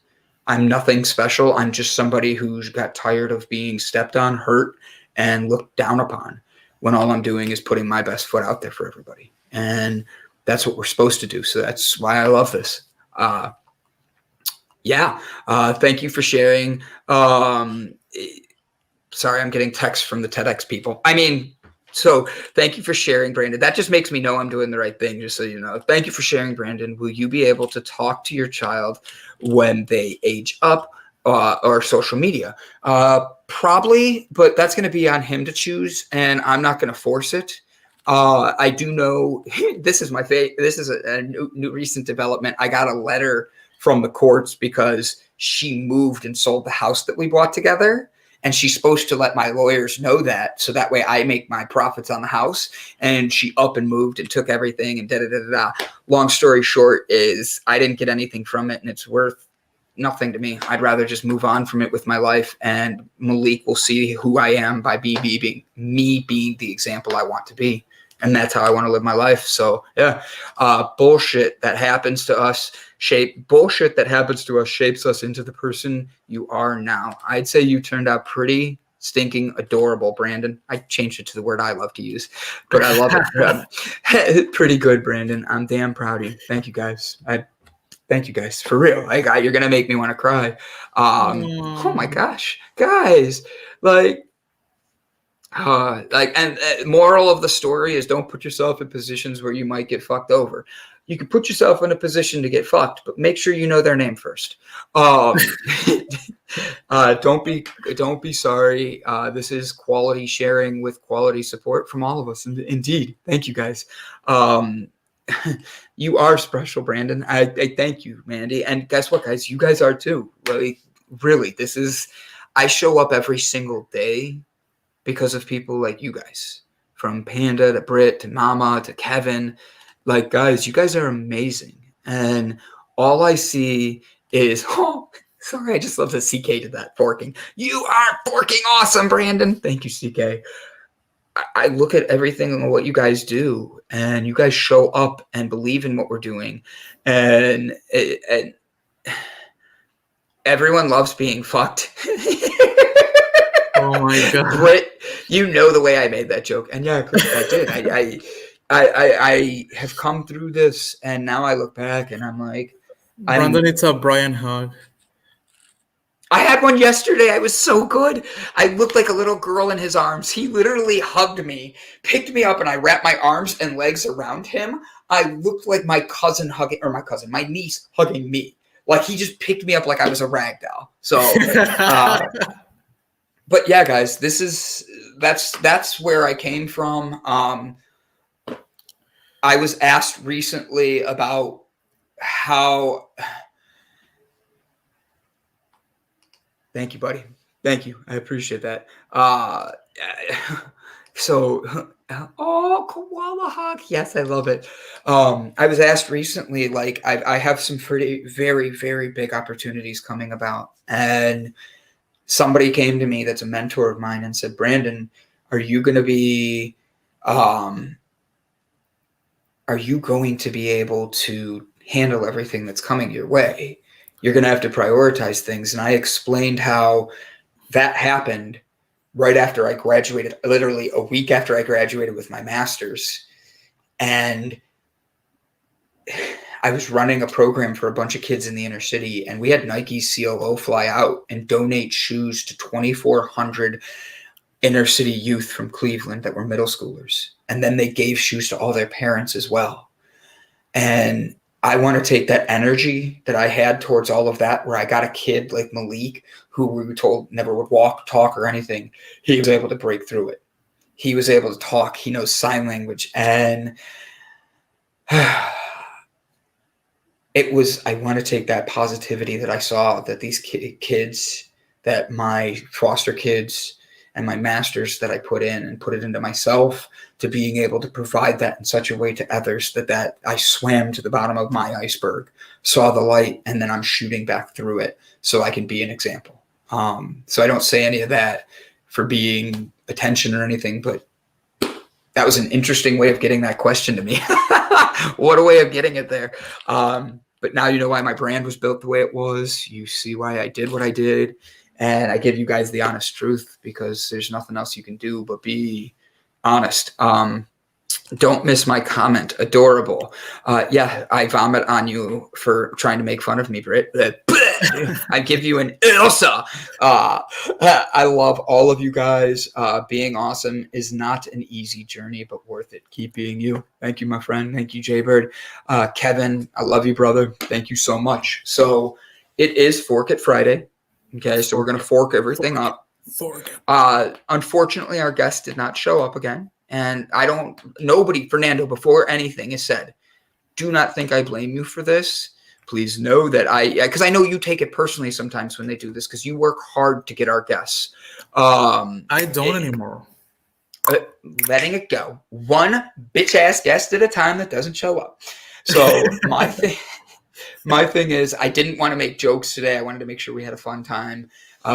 I'm nothing special. I'm just somebody who's got tired of being stepped on, hurt, and looked down upon, when all I'm doing is putting my best foot out there for everybody. And that's what we're supposed to do. So that's why I love this. Thank you for sharing. Sorry, I'm getting texts from the TEDx people. So thank you for sharing, Brandon. That just makes me know I'm doing the right thing, just so you know. Thank you for sharing, Brandon. Will you be able to talk to your child when they age up, or social media? Probably, but that's going to be on him to choose, and I'm not going to force it. I do know this is this is a new recent development. I got a letter from the courts because she moved and sold the house that we bought together. And she's supposed to let my lawyers know that, so that way I make my profits on the house. And she up and moved and took everything and da-da-da-da-da. Long story short is I didn't get anything from it, and it's worth nothing to me. I'd rather just move on from it with my life, and Malik will see who I am by me being the example I want to be. And that's how I want to live my life. So yeah, bullshit that happens to us shapes us into the person you are now. I'd say you turned out pretty stinking adorable, Brandon. I changed it to the word I love to use, but I love it. Pretty good, Brandon. I'm damn proud of you. Thank you guys. Thank you guys for real. You're gonna make me want to cry. Oh my gosh, guys! Moral of the story is don't put yourself in positions where you might get fucked over. You can put yourself in a position to get fucked, but make sure you know their name first. Don't be sorry. This is quality sharing with quality support from all of us. Indeed. Thank you guys. You are special, Brandon. I thank you, Mandy. And guess what, guys? You guys are too. Really, I show up every single day because of people like you guys, from Panda to Britt to Mama to Kevin. Guys, you guys are amazing. And all I see is, sorry, I just love the CK to that forking. You are forking awesome, Brandon. Thank you, CK. I look at everything and what you guys do, and you guys show up and believe in what we're doing. And everyone loves being fucked. Oh my God. Britt, you know the way I made that joke. And yeah, I did. I have come through this, and now I look back and I'm like, Brandon, it's a Brian hug. I had one yesterday. I was so good. I looked like a little girl in his arms. He literally hugged me, picked me up, and I wrapped my arms and legs around him. I looked like my niece hugging me. He just picked me up like I was a rag doll. So, but yeah, guys, that's where I came from. I was asked recently about how. Thank you, buddy. Thank you. I appreciate that. Koala hug. Yes, I love it. I was asked recently, I have some pretty, very, very big opportunities coming about. And somebody came to me that's a mentor of mine and said, Brandon, are you going to be able to handle everything that's coming your way? You're going to have to prioritize things. And I explained how that happened right after I graduated, literally a week after I graduated with my master's. And I was running a program for a bunch of kids in the inner city, and we had Nike's COO fly out and donate shoes to 2,400 inner city youth from Cleveland that were middle schoolers. And then they gave shoes to all their parents as well. And I want to take that energy that I had towards all of that, where I got a kid like Malik, who we were told never would walk, talk, or anything. He was able to break through it. He was able to talk. He knows sign language. And I want to take that positivity that I saw that these kids, that my foster kids and my masters that I put in and put it into myself, to being able to provide that in such a way to others that I swam to the bottom of my iceberg, saw the light, and then I'm shooting back through it so I can be an example. So I don't say any of that for being attention or anything, but that was an interesting way of getting that question to me. What a way of getting it there. But now you know why my brand was built the way it was. You see why I did what I did. And I give you guys the honest truth because there's nothing else you can do but be honest. Don't miss my comment. Adorable. Yeah, I vomit on you for trying to make fun of me, Britt. I give you an Ilse. I love all of you guys. Being awesome is not an easy journey, but worth it. Keep being you. Thank you, my friend. Thank you, Jaybird. Kevin, I love you, brother. Thank you so much. So it is Fork It Friday. Okay, so we're going to fork everything up. Unfortunately, our guest did not show up again. And nobody, Fernando, before anything is said, do not think I blame you for this. Please know that because I know you take it personally sometimes when they do this because you work hard to get our guests. I don't anymore. Letting it go. One bitch ass guest at a time that doesn't show up. So my thing is I didn't want to make jokes today. I wanted to make sure we had a fun time.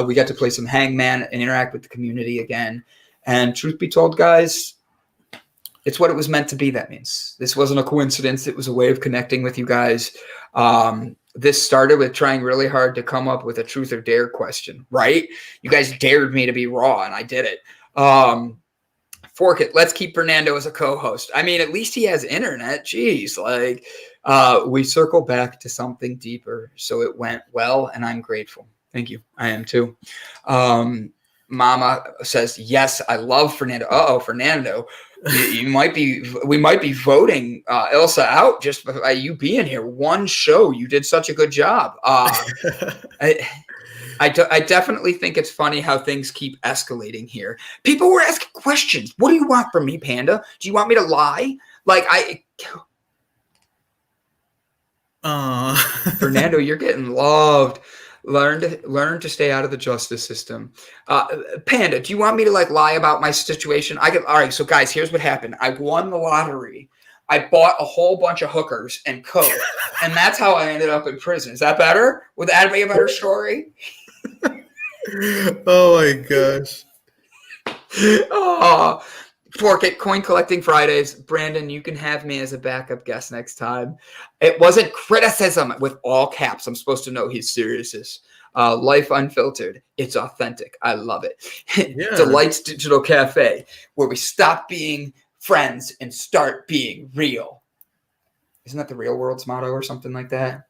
We got to play some Hangman and interact with the community again. And truth be told, guys, it's what it was meant to be. That means this wasn't a coincidence. It was a way of connecting with you guys. This started with trying really hard to come up with a truth or dare question, right? You guys dared me to be raw, and I did it. Fork it. Let's keep Fernando as a co-host. I mean, at least he has internet. Jeez, we circle back to something deeper. So it went well, and I'm grateful. Thank you. I am too. Mama says, yes, I love Fernando. Fernando. We might be voting Ilse out just by you being here. One show, you did such a good job. I definitely think it's funny how things keep escalating here. People were asking questions. What do you want from me, Panda? Do you want me to lie? Fernando, you're getting loved. Learn to stay out of the justice system. Panda, do you want me to lie about my situation? All right, so guys, here's what happened. I won the lottery. I bought a whole bunch of hookers and coke, and that's how I ended up in prison. Is that better? Would that be a better story? Oh my gosh. Oh, Fork It, Coin Collecting Fridays. Brandon, you can have me as a backup guest next time. It wasn't criticism with all caps. I'm supposed to know he's serious. Life Unfiltered. It's authentic. I love it. Yeah. Delight's Digital Cafe, where we stop being friends and start being real. Isn't that the Real World's motto or something like that?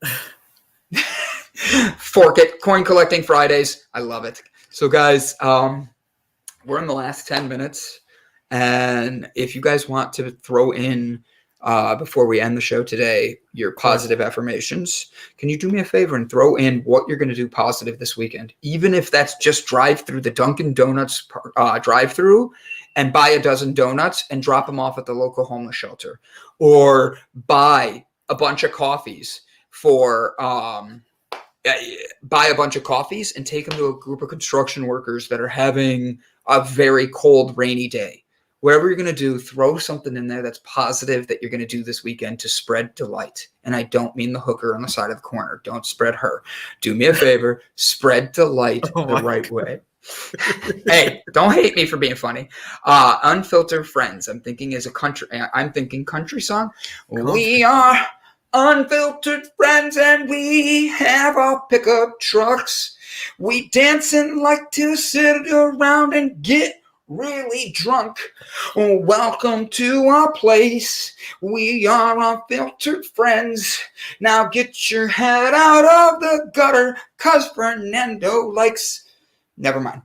Fork It, Coin Collecting Fridays. I love it. So guys, we're in the last 10 minutes. And if you guys want to throw in, before we end the show today, your positive affirmations, can you do me a favor and throw in what you're going to do positive this weekend? Even if that's just drive through the Dunkin' Donuts drive-through and buy a dozen donuts and drop them off at the local homeless shelter. Or buy a bunch of coffees and take them to a group of construction workers that are having a very cold, rainy day. Whatever you're going to do, throw something in there that's positive that you're going to do this weekend to spread delight. And I don't mean the hooker on the side of the corner. Don't spread her. Do me a favor, spread delight the right way. Hey, don't hate me for being funny. Unfiltered Friends. I'm thinking country song. We are unfiltered friends and we have our pickup trucks. We dance and like to sit around and get really drunk. Welcome to our place. We are unfiltered friends. Now get your head out of the gutter, cause Fernando likes... Never mind.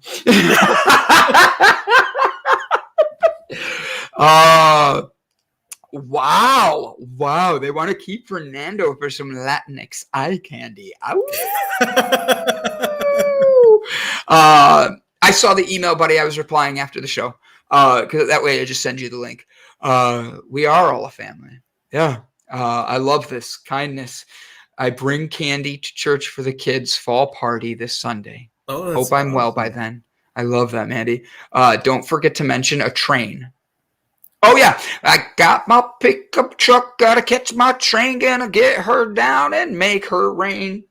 Wow. They want to keep Fernando for some Latinx eye candy. I saw the email, buddy. I was replying after the show. Because that way I just send you the link. We are all a family. Yeah. I love this kindness. I bring candy to church for the kids' fall party this Sunday. Oh, Hope I'm well by then. I love that, Mandy. Don't forget to mention a train. Oh, yeah. I got my pickup truck. Gotta catch my train. Gonna get her down and make her rain.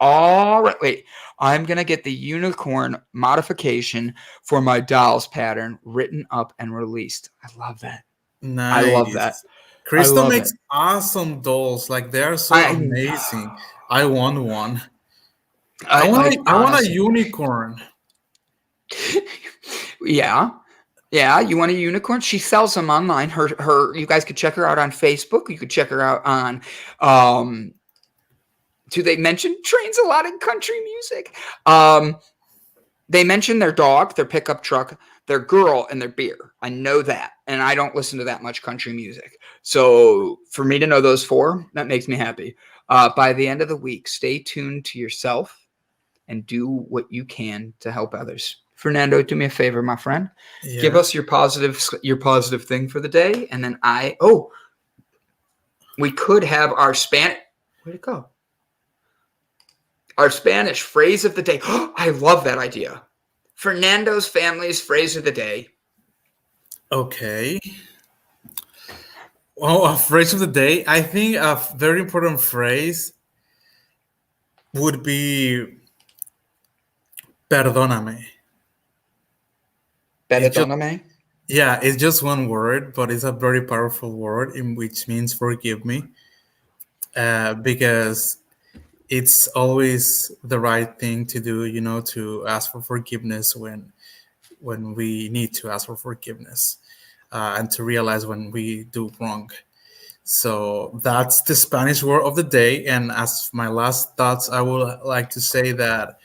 All right. Wait. I'm going to get the unicorn modification for my dolls pattern written up and released. I love that. I love that. Nice. I Crystal love it. makes awesome dolls. Like they are so I amazing. I want one. I like I want a honestly. unicorn. Yeah. Yeah, you want a unicorn? She sells them online. Her you guys could check her out on Facebook. You could check her out on do they mention trains a lot in country music? They mention their dog, their pickup truck, their girl, and their beer. I know that. And I don't listen to that much country music. So for me to know those four, that makes me happy. By the end of the week, stay tuned to yourself and do what you can to help others. Fernando, do me a favor, my friend. Give Yeah. us your positive thing for the day. And then we could have our Spanish. Where'd it go? Our Spanish phrase of the day. I love that idea. Fernando's family's phrase of the day. Okay. Well, a phrase of the day. I think a very important phrase would be perdóname. Perdóname. Yeah, it's just one word, but it's a very powerful word in which means forgive me. Because it's always the right thing to do, to ask for forgiveness when we need to ask for forgiveness, and to realize when we do wrong. So that's the Spanish word of the day. And as my last thoughts, I would like to say that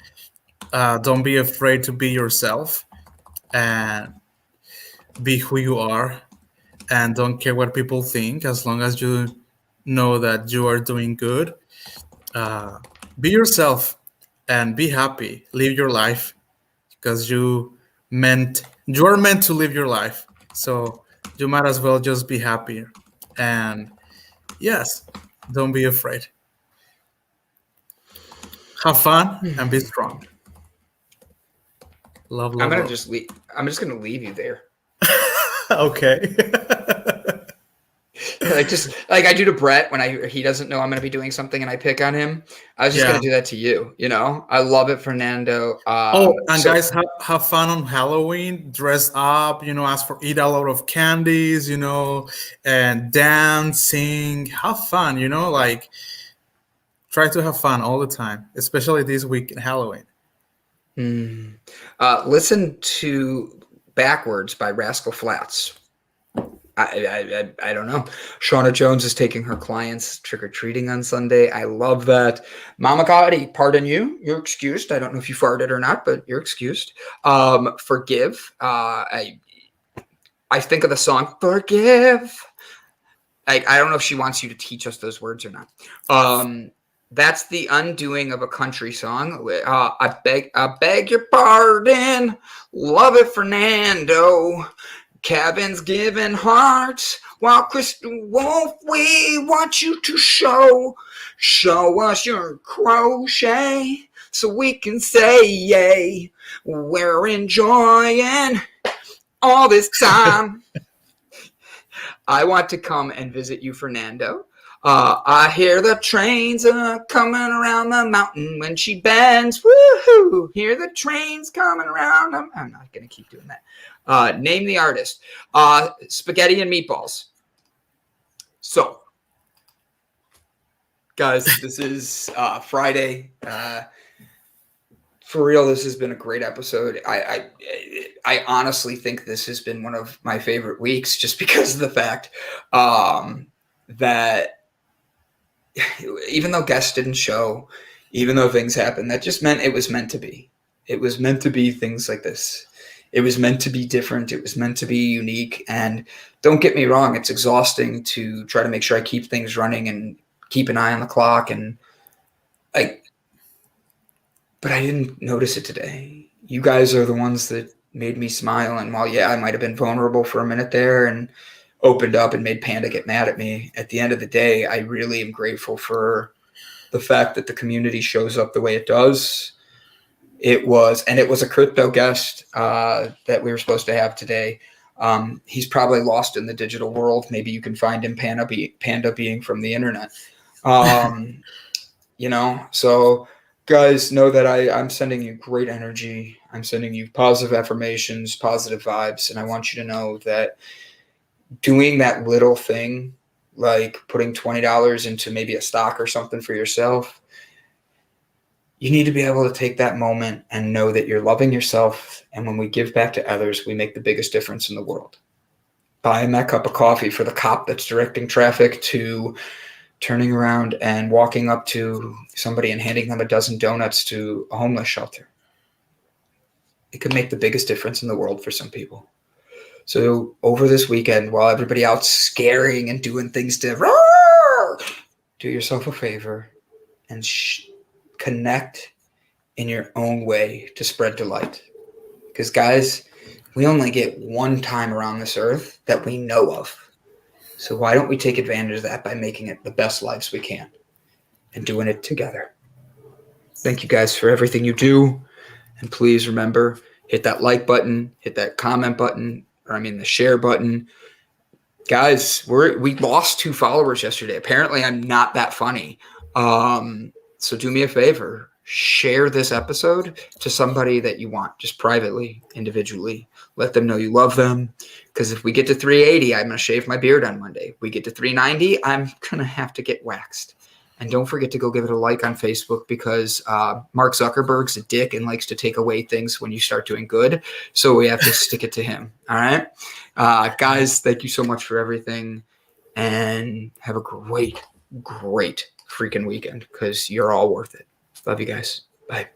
don't be afraid to be yourself and be who you are, and don't care what people think as long as you know that you are doing good. Be yourself and be happy. Live your life because you are meant to live your life. So you might as well just be happy. And yes, don't be afraid. Have fun and be strong. Love, love, love. I'm just gonna leave you there. Okay. Like I do to Brett when he doesn't know I'm gonna be doing something and I pick on him. I was just gonna do that to you. I love it, Fernando. Guys, have fun on Halloween. Dress up. Ask for eat a lot of candies. And dance, sing, have fun. Like try to have fun all the time, especially this week in Halloween. Listen to Backwards by Rascal Flatts. I don't know. Shauna Jones is taking her clients trick-or-treating on Sunday. I love that. Mama Gotti, pardon you. You're excused. I don't know if you farted or not, but you're excused. Forgive. I think of the song Forgive. I don't know if she wants you to teach us those words or not. That's the undoing of a country song. I beg your pardon. Love it, Fernando. Cabins giving hearts, while Crystal Wolf, we want you to show us your crochet, so we can say yay. We're enjoying all this time. I want to come and visit you, Fernando. I hear the trains coming around the mountain when she bends. Woohoo! Hear the trains coming around. I'm not going to keep doing that. Name the artist. Spaghetti and Meatballs. So, guys, this is Friday. For real, this has been a great episode. I honestly think this has been one of my favorite weeks just because of the fact that even though guests didn't show, even though things happened, that just meant it was meant to be. It was meant to be things like this. It was meant to be different. It was meant to be unique. And don't get me wrong, it's exhausting to try to make sure I keep things running and keep an eye on the clock. But I didn't notice it today. You guys are the ones that made me smile. And while, I might have been vulnerable for a minute there and opened up and made Panda get mad at me, at the end of the day, I really am grateful for the fact that the community shows up the way it does. It was a crypto guest that we were supposed to have today. He's probably lost in the digital world. Maybe you can find him, Panda being from the internet. So guys, know that I'm sending you great energy. I'm sending you positive affirmations, positive vibes. And I want you to know that doing that little thing, like putting $20 into maybe a stock or something for yourself, you need to be able to take that moment and know that you're loving yourself. And when we give back to others, we make the biggest difference in the world. Buying that cup of coffee for the cop that's directing traffic, to turning around and walking up to somebody and handing them a dozen donuts to a homeless shelter. It could make the biggest difference in the world for some people. So over this weekend, while everybody out's scaring and doing things to do yourself a favor and connect in your own way to spread delight. Because guys, we only get one time around this earth that we know of. So why don't we take advantage of that by making it the best lives we can and doing it together? Thank you guys for everything you do. And please remember, hit that like button, hit that comment button, the share button. Guys, we lost 2 followers yesterday. Apparently I'm not that funny. So do me a favor. Share this episode to somebody that you want, just privately, individually. Let them know you love them. Because if we get to 380, I'm going to shave my beard on Monday. If we get to 390, I'm going to have to get waxed. And don't forget to go give it a like on Facebook, because Mark Zuckerberg's a dick and likes to take away things when you start doing good. So we have to stick it to him. All right. Guys, thank you so much for everything. And have a great, great freaking weekend, because you're all worth it. Love you guys. Bye.